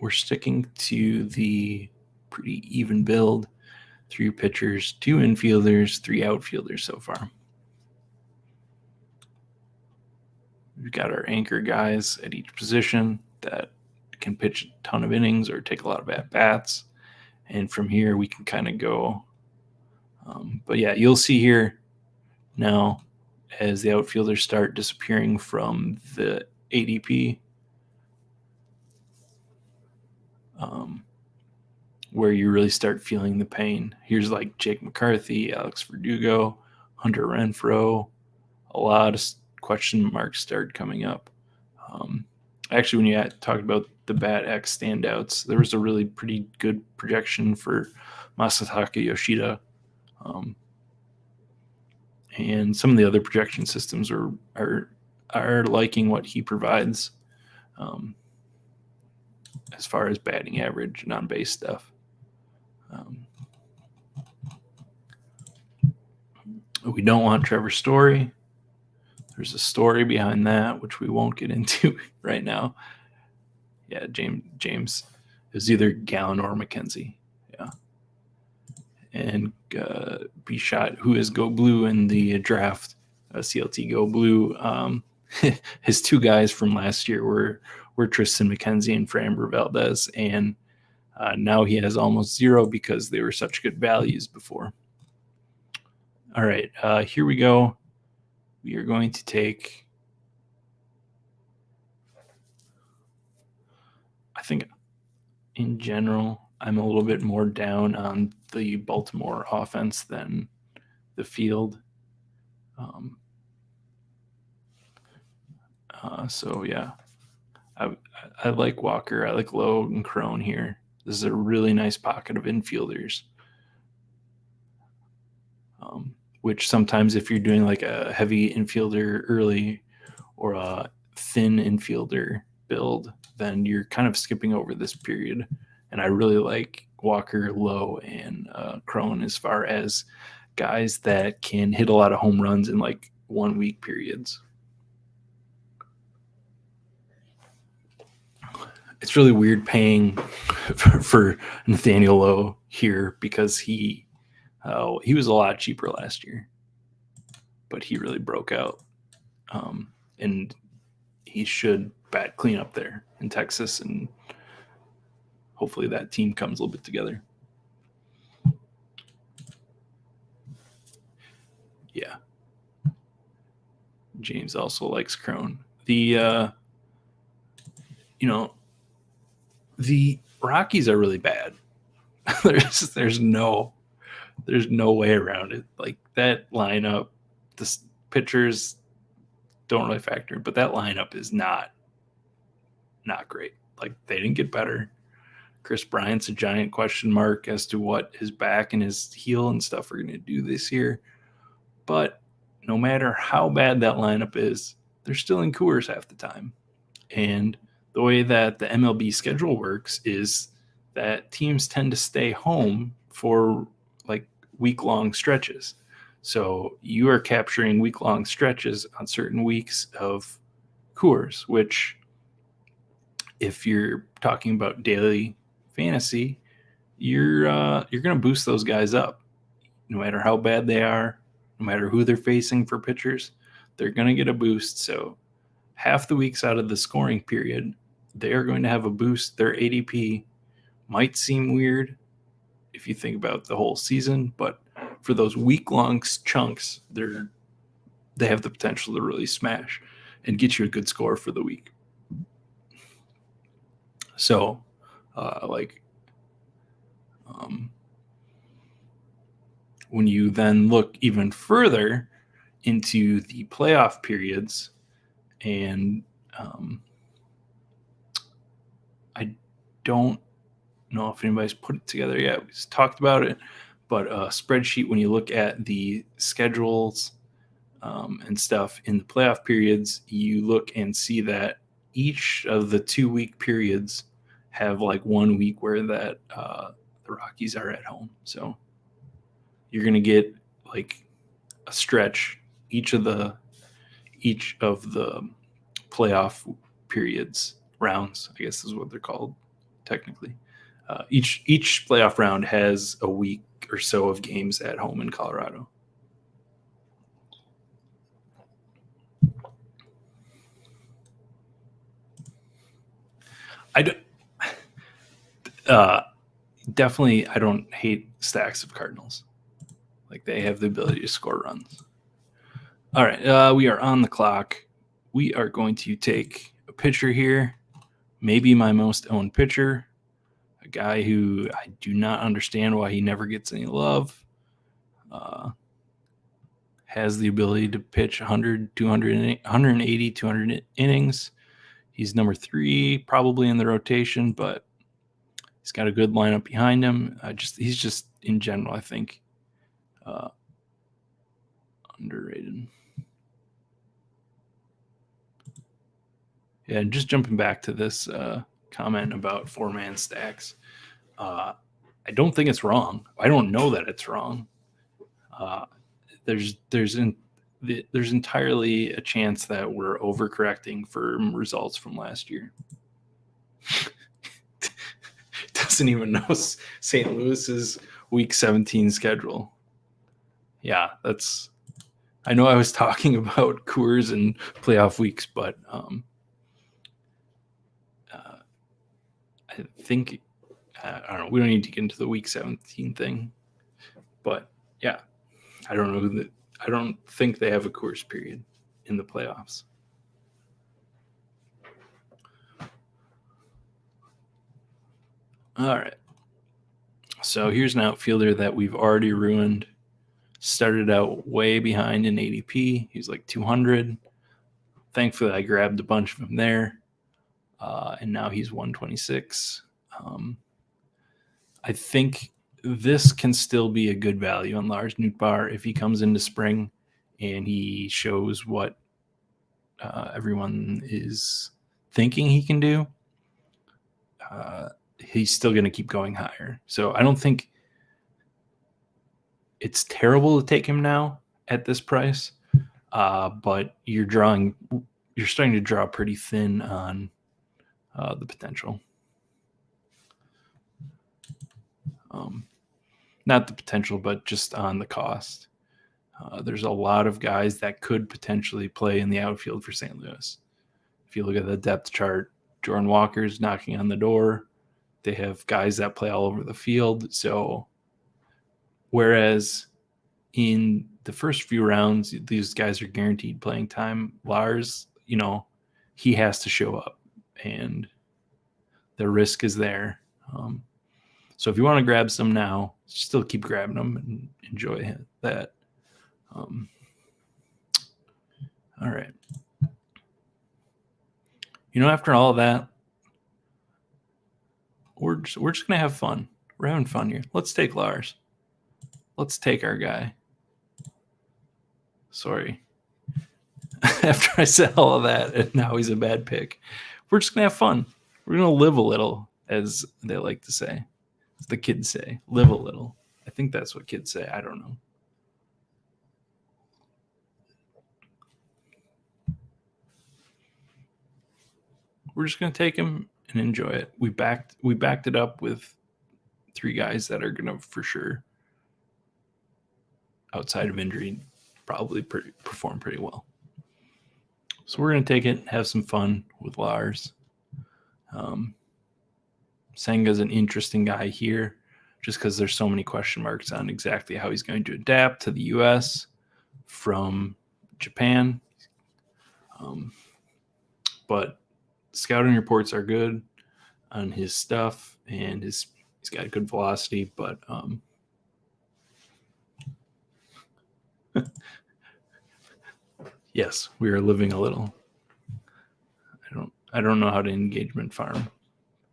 sticking to the pretty even build. 3 pitchers, 2 infielders, 3 outfielders so far. We've got our anchor guys at each position that can pitch a ton of innings or take a lot of at-bats. And from here, we can kind of go. But yeah, you'll see here now as the outfielders start disappearing from the ADP, where you really start feeling the pain. Here's like Jake McCarthy, Alex Verdugo, Hunter Renfroe. A lot of question marks started coming up. Actually, when you talked about the Bat X standouts, there was a really pretty good projection for Masataka Yoshida. And some of the other projection systems are liking what he provides as far as batting average and on-base stuff. We don't want Trevor Story. There's a story behind that, which we won't get into right now. Yeah, James. It was either Gallon or McKenzie. Yeah. And Bichot, who is Go Blue in the draft, CLT Go Blue. His two guys from last year were Tristan McKenzie and Framber Valdez, and now he has almost zero because they were such good values before. All right, here we go. We are going to take, I think in general, I'm a little bit more down on the Baltimore offense than the field. So yeah, I like Walker. I like Lowe and Crone here. This is a really nice pocket of infielders. Which sometimes if you're doing like a heavy infielder early or a thin infielder build, then you're kind of skipping over this period. And I really like Walker, Lowe, and Crone as far as guys that can hit a lot of home runs in like 1 week periods. It's really weird paying for Nathaniel Lowe here because he was a lot cheaper last year, but he really broke out. And he should bat clean up there in Texas, and hopefully that team comes a little bit together. Yeah. James also likes Crone. The Rockies are really bad. there's no way around it. Like that lineup, the pitchers don't really factor in, but that lineup is not great. Like they didn't get better. Chris Bryant's a giant question mark as to what his back and his heel and stuff are going to do this year. But no matter how bad that lineup is, they're still in Coors half the time. And the way that the MLB schedule works is that teams tend to stay home for like week-long stretches. So you are capturing week-long stretches on certain weeks of Coors, which if you're talking about daily fantasy, you're going to boost those guys up. No matter how bad they are, no matter who they're facing for pitchers, they're going to get a boost. So half the weeks out of the scoring period, they are going to have a boost. Their ADP might seem weird if you think about the whole season, but for those week-long chunks, they have the potential to really smash and get you a good score for the week. So, when you then look even further into the playoff periods, and I don't know if anybody's put it together yet. We just talked about it, but a spreadsheet, when you look at the schedules and stuff in the playoff periods, you look and see that each of the 2 week periods have like 1 week where that the Rockies are at home. So you're going to get like a stretch each of the playoff periods, rounds, I guess is what they're called technically. Each playoff round has a week or so of games at home in Colorado. Definitely, I don't hate stacks of Cardinals. Like they have the ability to score runs. All right, we are on the clock. We are going to take a pitcher here, maybe my most owned pitcher, a guy who I do not understand why he never gets any love. Has the ability to pitch 100, 200, 180, 200 innings. He's number 3, probably in the rotation, but he's got a good lineup behind him. He's just in general, I think, underrated. Yeah, and just jumping back to this comment about 4-man stacks, I don't think it's wrong. I don't know that it's wrong. there's entirely a chance that we're overcorrecting for results from last year. Doesn't even know St. Louis's Week 17 schedule. Yeah, I know I was talking about Coors and playoff weeks, but I think I don't know. We don't need to get into the Week 17 thing, but yeah, I don't know I don't think they have a Coors period in the playoffs. All right. So here's an outfielder that we've already ruined. Started out way behind in ADP. He's like 200. Thankfully, I grabbed a bunch of them there. And now he's 126. I think this can still be a good value on Lars Nootbaar if he comes into spring and he shows what everyone is thinking he can do. He's still going to keep going higher. So I don't think it's terrible to take him now at this price, but you're starting to draw pretty thin on the potential. Not the potential, but just on the cost. There's a lot of guys that could potentially play in the outfield for St. Louis. If you look at the depth chart, Jordan Walker's knocking on the door. They have guys that play all over the field. So whereas in the first few rounds, these guys are guaranteed playing time, Lars, he has to show up and the risk is there. So if you want to grab some now, still keep grabbing them and enjoy that. All right. After all of that, we're just going to have fun. We're having fun here. Let's take Lars. Let's take our guy. Sorry. After I said all of that, and now he's a bad pick. We're just going to have fun. We're going to live a little, as they like to say. As the kids say, live a little. I think that's what kids say. I don't know. We're just going to take him and enjoy it. We backed it up with 3 guys that are going to, for sure, outside of injury, probably perform pretty well. So we're going to take it, have some fun with Lars. Senga's an interesting guy here just because there's so many question marks on exactly how he's going to adapt to the U.S. from Japan. But scouting reports are good on his stuff, and he's got good velocity, but yes, we are living a little. I don't know how to engagement farm,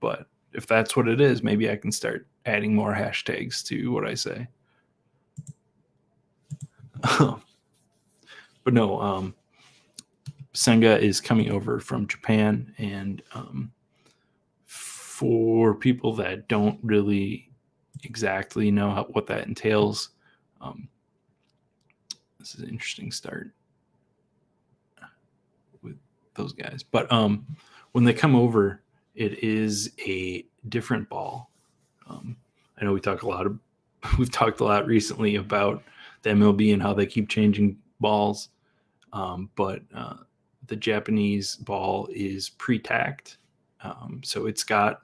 but if that's what it is, maybe I can start adding more hashtags to what I say. But no, Senga is coming over from Japan, and for people that don't really exactly know what that entails, this is an interesting start with those guys. But when they come over, it is a different ball. I know we've talked a lot recently about the MLB and how they keep changing balls, but the Japanese ball is pre-tacked, so it's got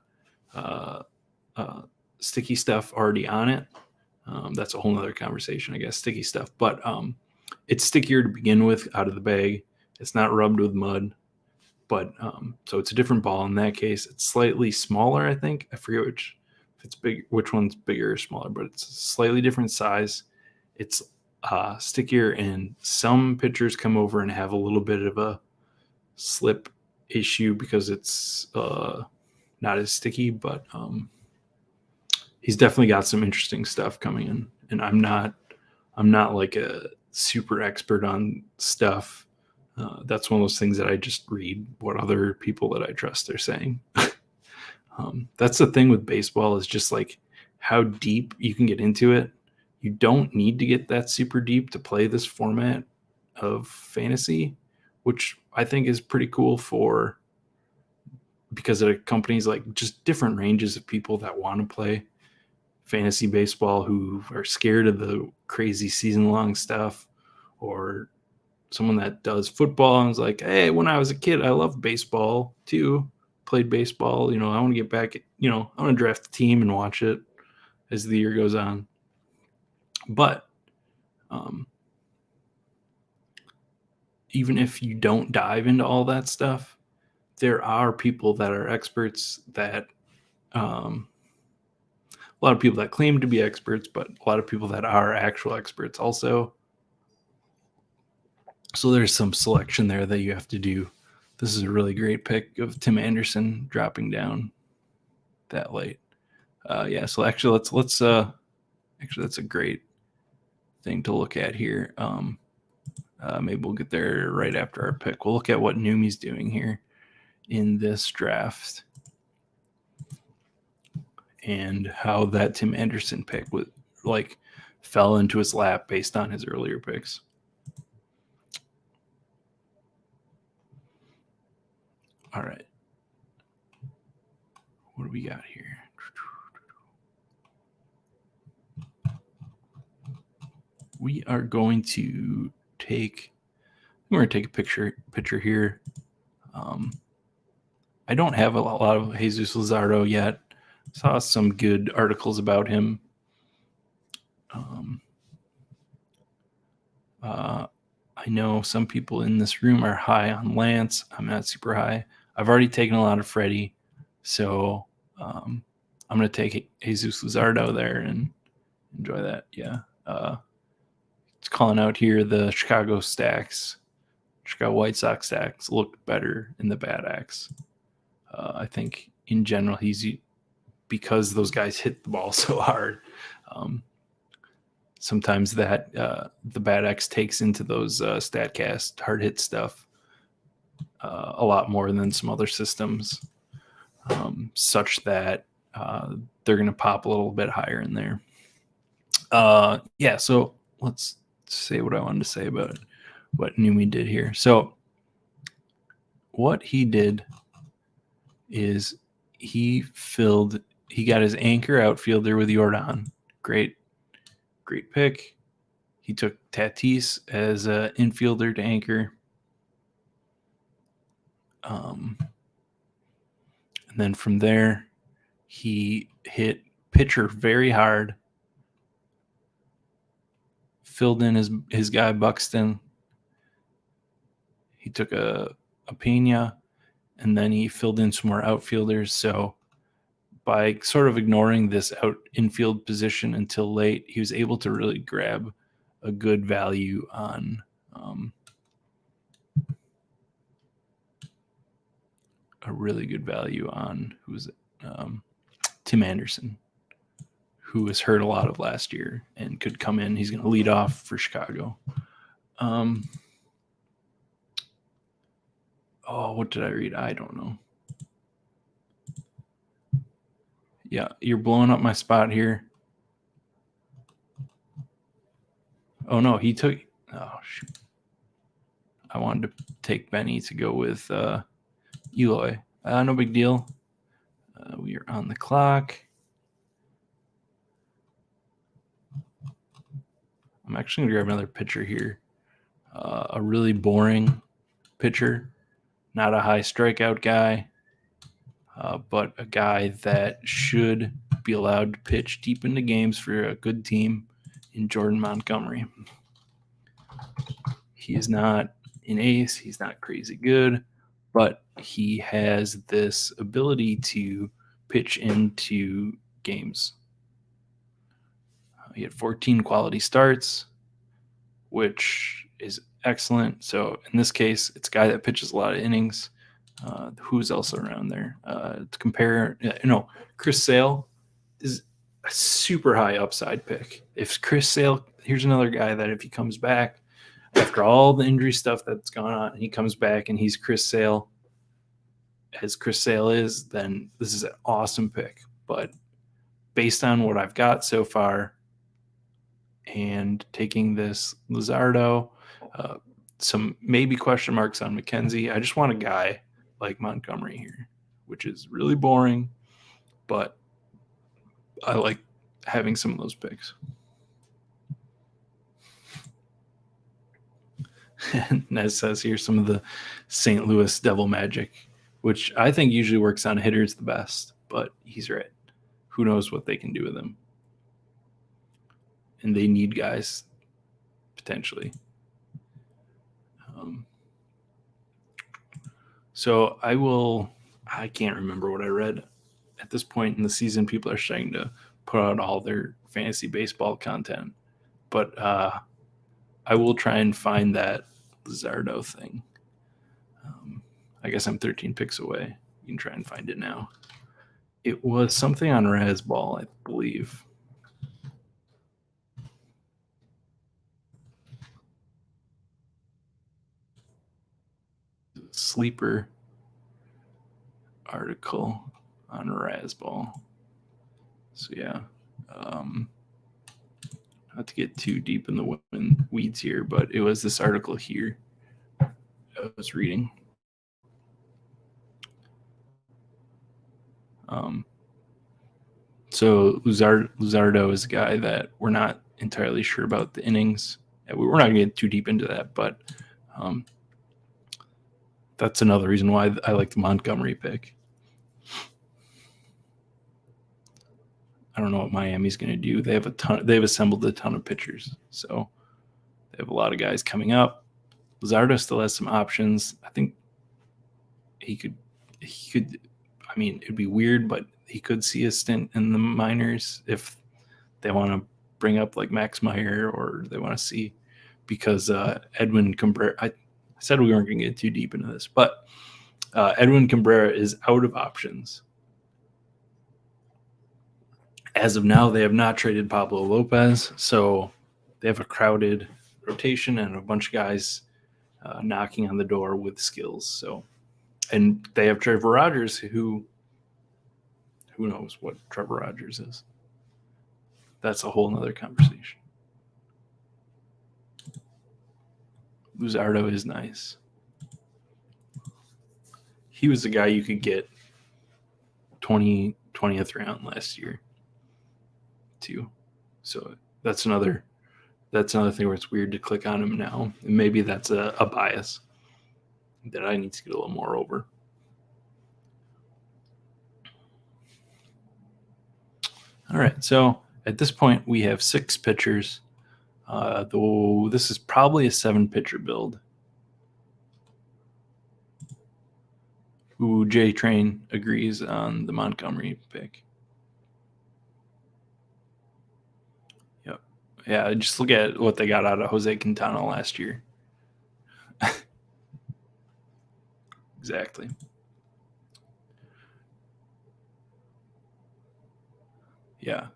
sticky stuff already on it. That's a whole nother conversation, I guess, sticky stuff. But it's stickier to begin with out of the bag. It's not rubbed with mud. But so it's a different ball in that case. It's slightly smaller, I think. I forget which one's bigger or smaller, but it's a slightly different size. It's stickier, and some pitchers come over and have a little bit of a slip issue because it's not as sticky, but he's definitely got some interesting stuff coming in. And I'm not like a super expert on stuff. That's one of those things that I just read what other people that I trust are saying. That's the thing with baseball, is just like how deep you can get into it. You don't need to get that super deep to play this format. of fantasy, which I think is pretty cool because it accompanies like just different ranges of people that want to play fantasy baseball, who are scared of the crazy season long stuff, or someone that does football and is like, hey, when I was a kid, I loved baseball too. Played baseball. I want to get back. I want to draft a team and watch it as the year goes on. But even if you don't dive into all that stuff, there are people that are experts that a lot of people that claim to be experts, but a lot of people that are actual experts also. So there's some selection there that you have to do. This is a really great pick of Tim Anderson dropping down that late. So actually let's actually that's a great thing to look at here. Maybe we'll get there right after our pick. We'll look at what Numi's doing here in this draft and how that Tim Anderson pick fell into his lap based on his earlier picks. All right. What do we got here? We are going to take a picture here. I don't have a lot of Jesus Luzardo yet. Saw some good articles about him. I know some people in this room are high on Lance. I'm not super high. I've already taken a lot of Freddie, so I'm going to take Jesus Luzardo there and enjoy that. Yeah. It's calling out here the Chicago White Sox stacks look better in the Bad Axe. I think in general, because those guys hit the ball so hard. Sometimes that the Bad X takes into those StatCast hard hit stuff a lot more than some other systems, such that they're going to pop a little bit higher in there. So let's say what I wanted to say about what Numi did here. So what he did is he got his anchor outfielder with Jordan. Great pick. He took Tatis as an infielder to anchor. And then from there, he hit pitcher very hard. Filled in his guy Buxton. He took a Pena, and then he filled in some more outfielders. So by sort of ignoring this infield position until late, he was able to really grab a good value on Tim Anderson, who was hurt a lot of last year and could come in. He's going to lead off for Chicago. What did I read? I don't know. Yeah, you're blowing up my spot here. Oh, no, he took... Oh, shoot. I wanted to take Benny to go with Eloy. No big deal. We are on the clock. I'm actually going to grab another pitcher here. A really boring pitcher. Not a high strikeout guy. But a guy that should be allowed to pitch deep into games for a good team in Jordan Montgomery. He is not an ace. He's not crazy good, but he has this ability to pitch into games. He had 14 quality starts, which is excellent. So in this case, it's a guy that pitches a lot of innings. Who's else around there? To compare, Chris Sale is a super high upside pick. If Chris Sale, here's another guy that if he comes back after all the injury stuff that's gone on, and he comes back and he's Chris Sale, as Chris Sale is, then this is an awesome pick. But based on what I've got so far and taking this Luzardo, some maybe question marks on McKenzie. I just want a guy like Montgomery here, which is really boring, but I like having some of those picks. And Nez says here's some of the St. Louis Devil Magic, which I think usually works on hitters the best, but he's right. Who knows what they can do with him? And they need guys potentially. So I can't remember what I read. At this point in the season, people are starting to put out all their fantasy baseball content. But I will try and find that Luzardo thing. I guess I'm 13 picks away. You can try and find it now. It was something on Razzball, I believe. Sleeper article on Razzball. So yeah, not to get too deep in the weeds here, but it was this article here I was reading. So Luzardo is a guy that we're not entirely sure about the innings. We're not going to get too deep into that, but that's another reason why I like the Montgomery pick. I don't know what Miami's going to do. They've assembled a ton of pitchers, so they have a lot of guys coming up. Luzardo still has some options. I think he could. I mean, it'd be weird, but he could see a stint in the minors if they want to bring up like Max Meyer, or they want to see, because Edwin Cabrera. I said we weren't going to get too deep into this, but Edwin Cabrera is out of options. As of now, they have not traded Pablo Lopez, so they have a crowded rotation and a bunch of guys knocking on the door with skills. So, and they have Trevor Rogers, who knows what Trevor Rogers is. That's a whole nother conversation. Luzardo is nice. He was the guy you could get 20th round last year too. So that's another thing where it's weird to click on him now. And maybe that's a bias that I need to get a little more over. All right, so at this point we have 6 pitchers. Though this is probably a 7-pitcher build. Ooh, J Train agrees on the Montgomery pick. Yep. Yeah, just look at what they got out of Jose Quintana last year. Exactly. Yeah.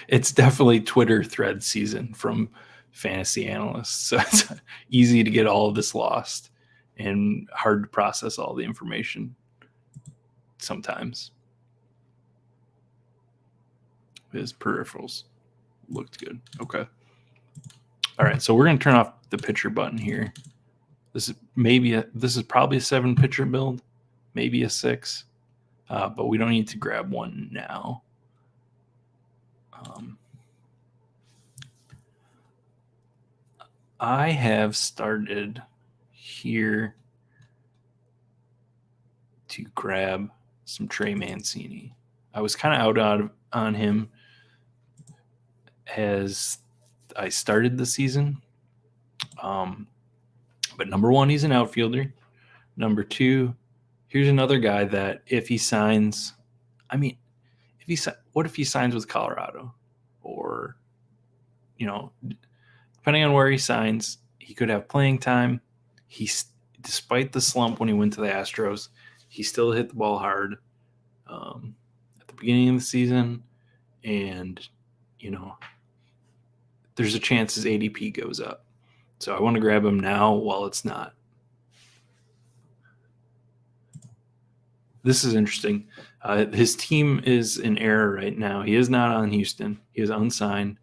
It's definitely Twitter thread season from fantasy analysts. So it's easy to get all of this lost and hard to process all the information sometimes. His peripherals looked good. Okay. All right, so we're going to turn off the pitcher button here. This is probably a 7-pitcher build, maybe a 6, but we don't need to grab one now. I have started here to grab some Trey Mancini. I was kind of out on him as I started the season. But number 1, he's an outfielder. Number 2, here's another guy that if he signs, what if he signs with Colorado? Or, depending on where he signs, he could have playing time. Despite the slump when he went to the Astros, he still hit the ball hard at the beginning of the season. And, there's a chance his ADP goes up. So I want to grab him now while it's not. This is interesting. His team is in error right now. He is not on Houston. He is unsigned.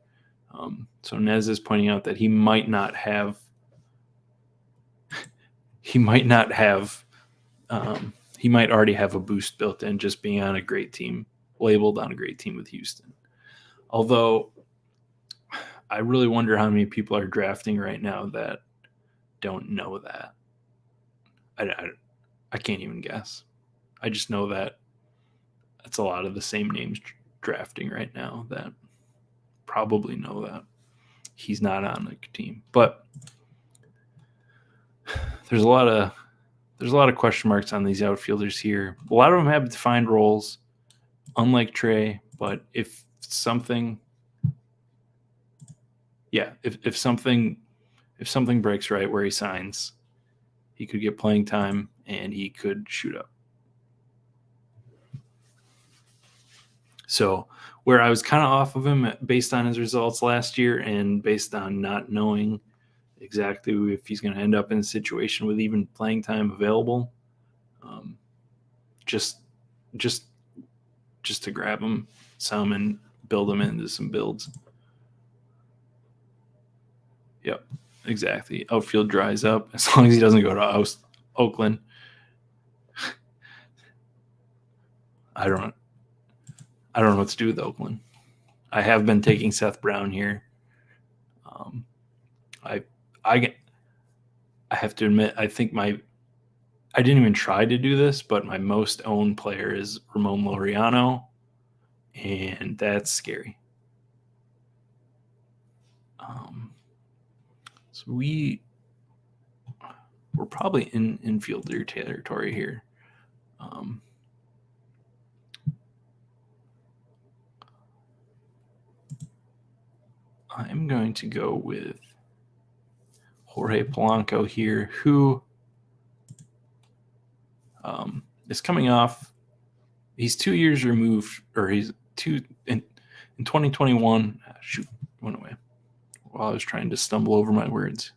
So Nez is pointing out that he might not have he might not have. He might already have a boost built in just being on a great team, labeled on a great team with Houston. Although I really wonder how many people are drafting right now that don't know that. I can't even guess. I just know that it's a lot of the same names drafting right now that probably know that he's not on a team. But there's a lot of question marks on these outfielders here. A lot of them have defined roles, unlike Trey. But if something breaks right where he signs, he could get playing time and he could shoot up. So where I was kind of off of him based on his results last year and based on not knowing exactly if he's going to end up in a situation with even playing time available, just to grab him some and build him into some builds. Yep, exactly. Outfield dries up as long as he doesn't go to Oakland. I don't know what to do with Oakland. I have been taking Seth Brown here. I have to admit, I think I didn't even try to do this, but my most owned player is Ramon Laureano, and that's scary. So we're probably in infielder territory here. I'm going to go with Jorge Polanco here, who is coming off. He's 2 years removed, or he's in 2021. Shoot, went away while I was trying to stumble over my words.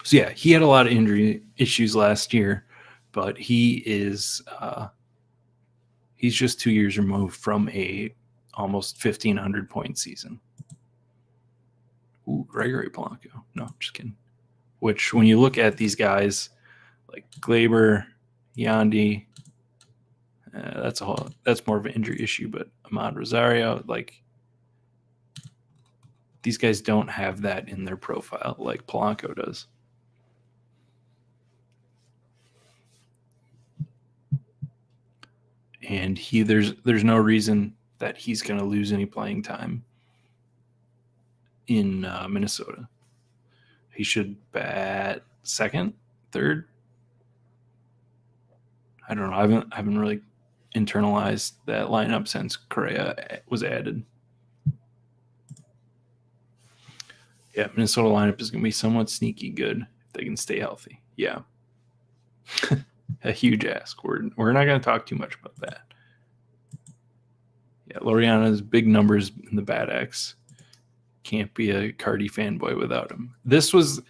So yeah, he had a lot of injury issues last year, but he is he's just 2 years removed from a almost 1,500 point season. Ooh, Gregory Polanco. No, just kidding. Which, when you look at these guys like Glaber, Yandy, that's more of an injury issue. But Ahmad Rosario, like, these guys don't have that in their profile like Polanco does. And there's no reason that he's going to lose any playing time in Minnesota. He should bat second, third. I don't know. I haven't really internalized that lineup since Correa was added. Yeah, Minnesota lineup is going to be somewhat sneaky good if they can stay healthy. Yeah. A huge ask. We're not going to talk too much about that. Yeah, Laureano's big numbers in the Bat X. Can't be a Cardi fanboy without him. This was,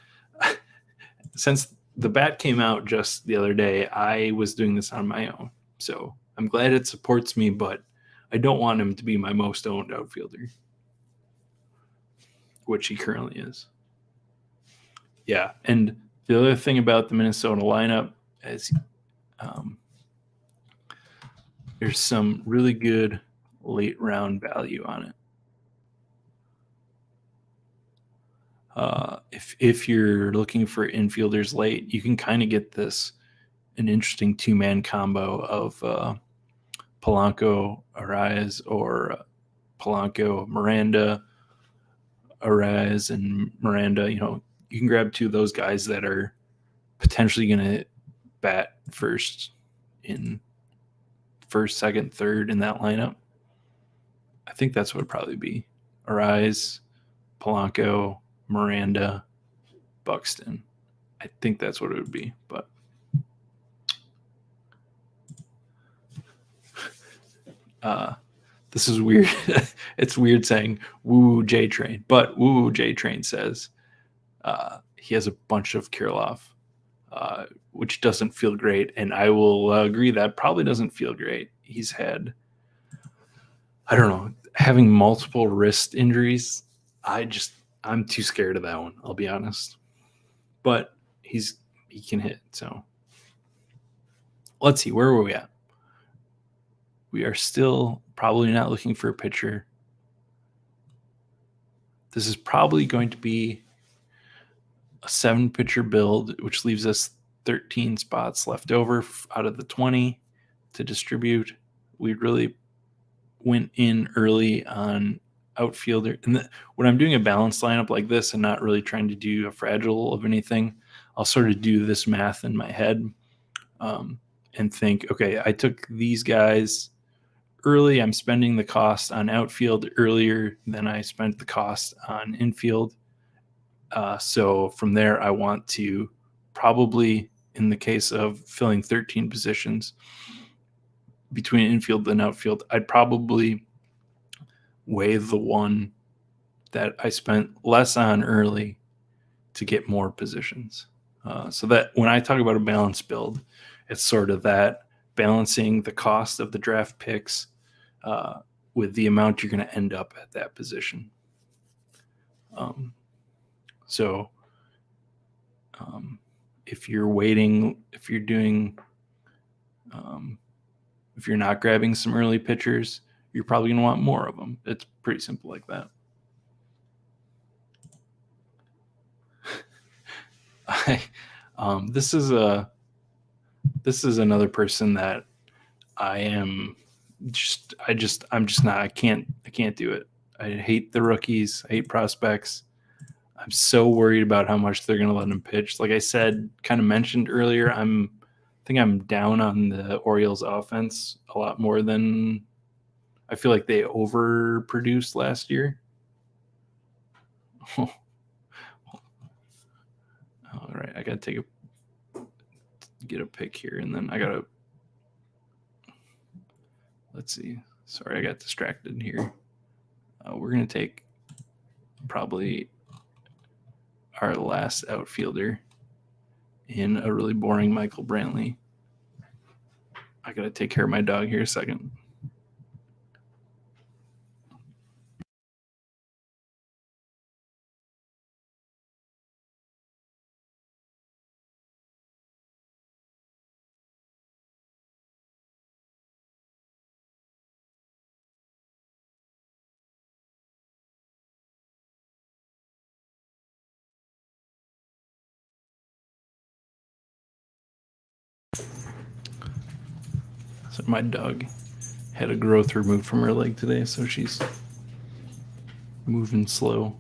since the bat came out just the other day, I was doing this on my own. So I'm glad it supports me, but I don't want him to be my most owned outfielder, which he currently is. Yeah, and the other thing about the Minnesota lineup is there's some really good late round value on it. If you're looking for infielders late, you can kind of get an interesting two-man combo of Polanco Arraez or Polanco Miranda, Arraez and Miranda. You know, you can grab two of those guys that are potentially going to bat first, second, third in that lineup. I think that's what it'd probably be. Arraez, Polanco, Miranda, Buxton. I think that's what it would be, but this is weird. It's weird saying woo J Train, but woo J Train says he has a bunch of Kirilloff, which doesn't feel great, and I will agree that probably doesn't feel great. He's had I don't know, having multiple wrist injuries, I just I'm too scared of that one, I'll be honest. But he can hit, so let's see, where were we at? We are still probably not looking for a pitcher. This is probably going to be a 7-pitcher build, which leaves us 13 spots left over out of the 20 to distribute. We really went in early on outfielder. And when I'm doing a balanced lineup like this and not really trying to do a fragile of anything, I'll sort of do this math in my head and think, okay, I took these guys early. I'm spending the cost on outfield earlier than I spent the cost on infield. So from there, I want to probably, in the case of filling 13 positions between infield and outfield, I'd probably weigh the one that I spent less on early to get more positions. So that when I talk about a balanced build, it's sort of that balancing the cost of the draft picks with the amount you're going to end up at that position. So if you're waiting, if you're doing, if you're not grabbing some early pitchers, you're probably going to want more of them. It's pretty simple like that. This is another person that I'm just not. I can't do it. I hate the rookies. I hate prospects. I'm so worried about how much they're going to let him pitch. Like I said, kind of mentioned earlier, I think I'm down on the Orioles offense a lot more than I feel like they overproduced last year. All right, I got to get a pick here, and then I got to, let's see. Sorry, I got distracted here. We're going to take probably our last outfielder in a really boring Michael Brantley. I got to take care of my dog here a second. So my dog had a growth removed from her leg today, so she's moving slow.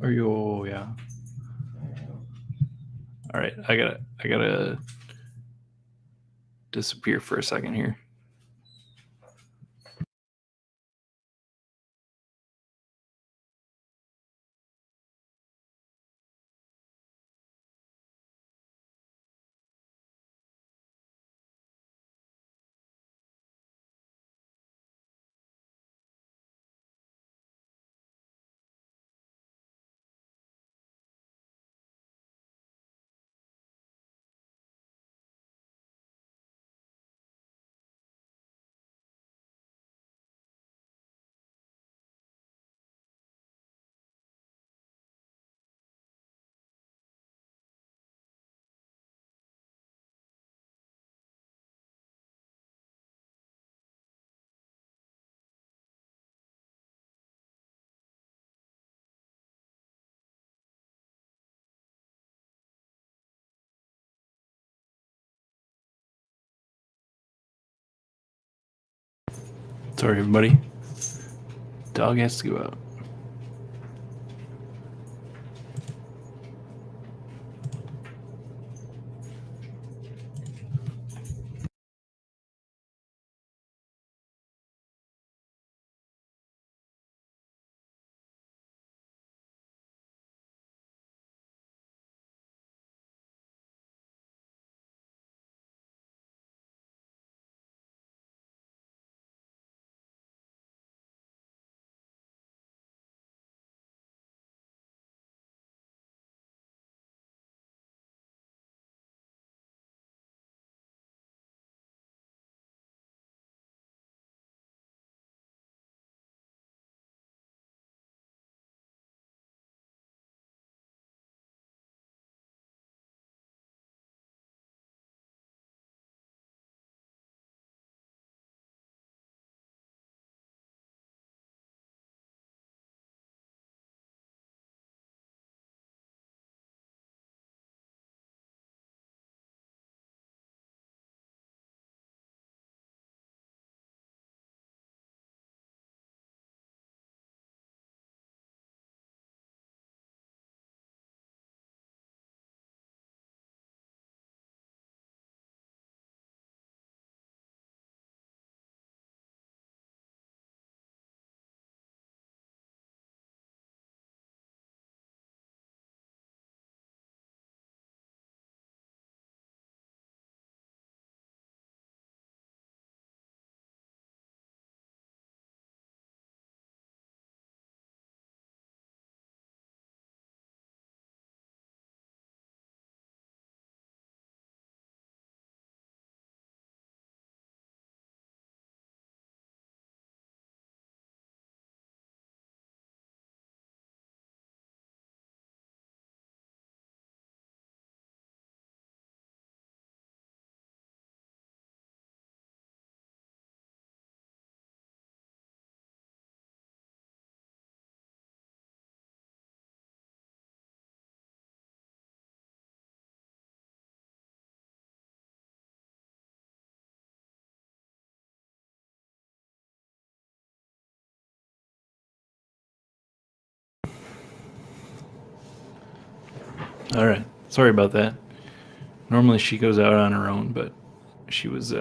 Are you? Oh, yeah. All right, I gotta disappear for a second here. Sorry, everybody. Dog has to go out. All right. Sorry about that. Normally she goes out on her own, but she was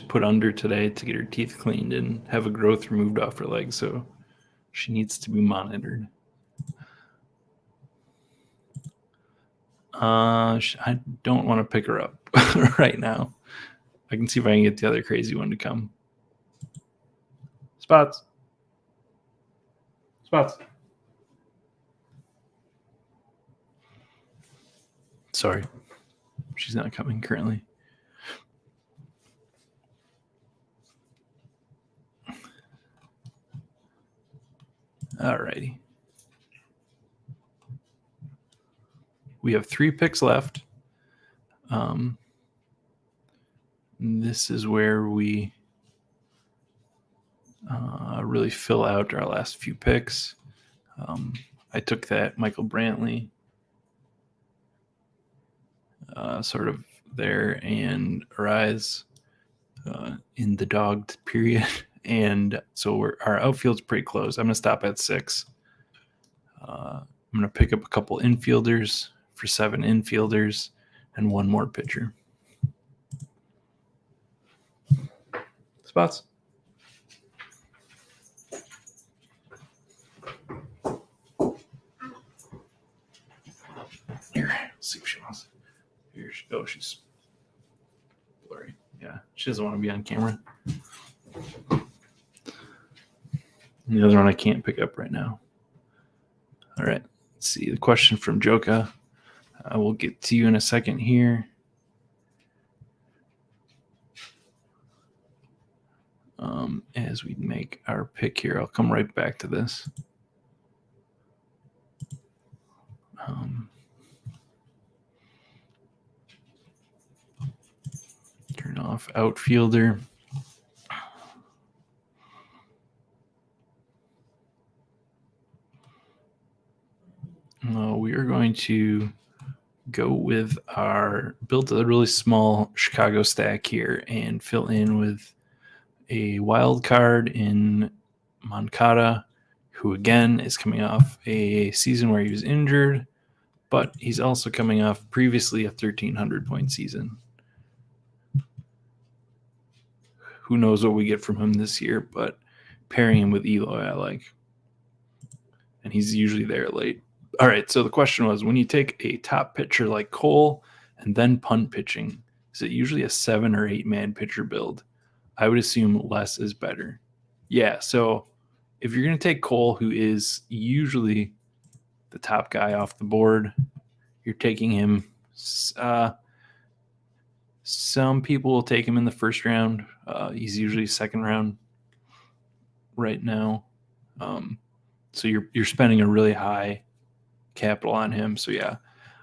put under today to get her teeth cleaned and have a growth removed off her leg, so she needs to be monitored. I don't want to pick her up right now. I can see if I can get the other crazy one to come. Spots. Sorry. She's not coming currently. Alrighty. We have 3 picks left. This is where we really fill out our last few picks. I took that Michael Brantley sort of there and Arise in the dogged period. And so our outfield's pretty close. I'm going to stop at 6. I'm going to pick up a couple infielders for 7 infielders and 1 more pitcher. Spots. Here, let's see if she wants. Here she goes. She's blurry. Yeah, she doesn't want to be on camera. And the other one I can't pick up right now. All right. Let's see. The question from Joka. I will get to you in a second here. As we make our pick here, I'll come right back to this. Turn off outfielder. We are going to go with build a really small Chicago stack here and fill in with a wild card in Moncada, who again is coming off a season where he was injured, but he's also coming off previously a 1,300-point season. Who knows what we get from him this year, but pairing him with Eloy, I like. And he's usually there late. All right, so the question was, when you take a top pitcher like Cole and then punt pitching, is it usually a 7 or 8-man pitcher build? I would assume less is better. Yeah, so if you're going to take Cole, who is usually the top guy off the board, you're taking him. Some people will take him in the first round. He's usually second round right now. So you're spending a really high capital on him. So yeah,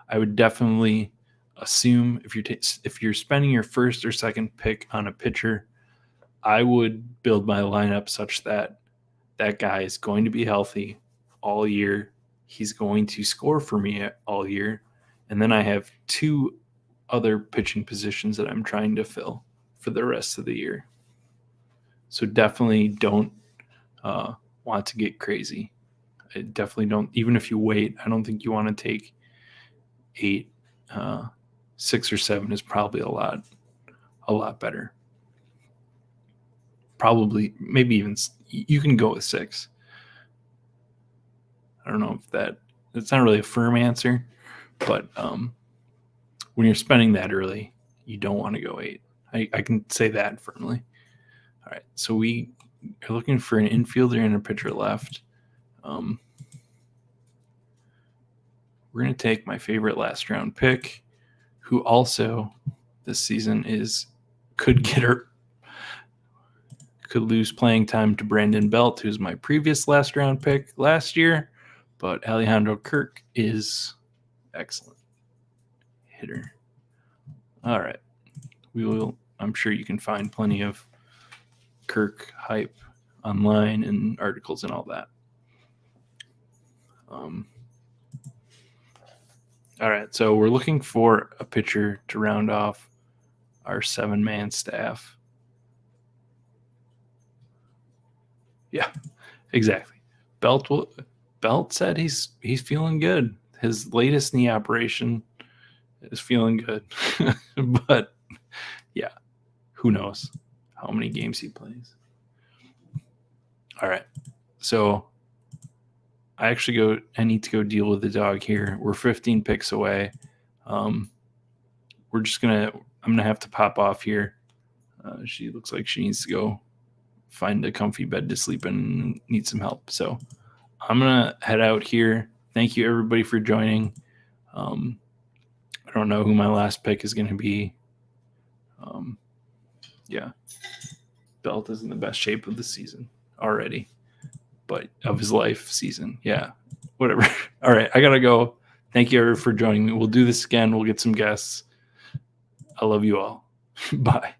I would definitely assume if you're spending your first or second pick on a pitcher, I would build my lineup such that that guy is going to be healthy all year. He's going to score for me all year. And then I have 2 other pitching positions that I'm trying to fill for the rest of the year. So definitely don't want to get crazy. I definitely don't. Even if you wait, I don't think you want to take 8. 6 or 7 is probably a lot better. Probably, maybe even you can go with 6. I don't know if it's not really a firm answer, but when you're spending that early, you don't want to go 8. I can say that firmly. All right, so we are looking for an infielder and a pitcher left. We're going to take my favorite last round pick, who also this season could lose playing time to Brandon Belt, who's my previous last round pick last year, but Alejandro Kirk is excellent hitter. All right. I'm sure you can find plenty of Kirk hype online and articles and all that. All right, so we're looking for a pitcher to round off our 7-man staff. Yeah, exactly. Belt said he's feeling good. his latest knee operation is feeling good. But yeah, who knows how many games he plays. All right. So I need to go deal with the dog here. We're 15 picks away. I'm gonna have to pop off here. She looks like she needs to go find a comfy bed to sleep in and need some help. So I'm gonna head out here. Thank you everybody for joining. I don't know who my last pick is gonna be. Yeah, Belt is in the best shape of the season already, but of his life season. Yeah, whatever. All right, I gotta go. Thank you everyone for joining me. We'll do this again. We'll get some guests. I love you all. Bye.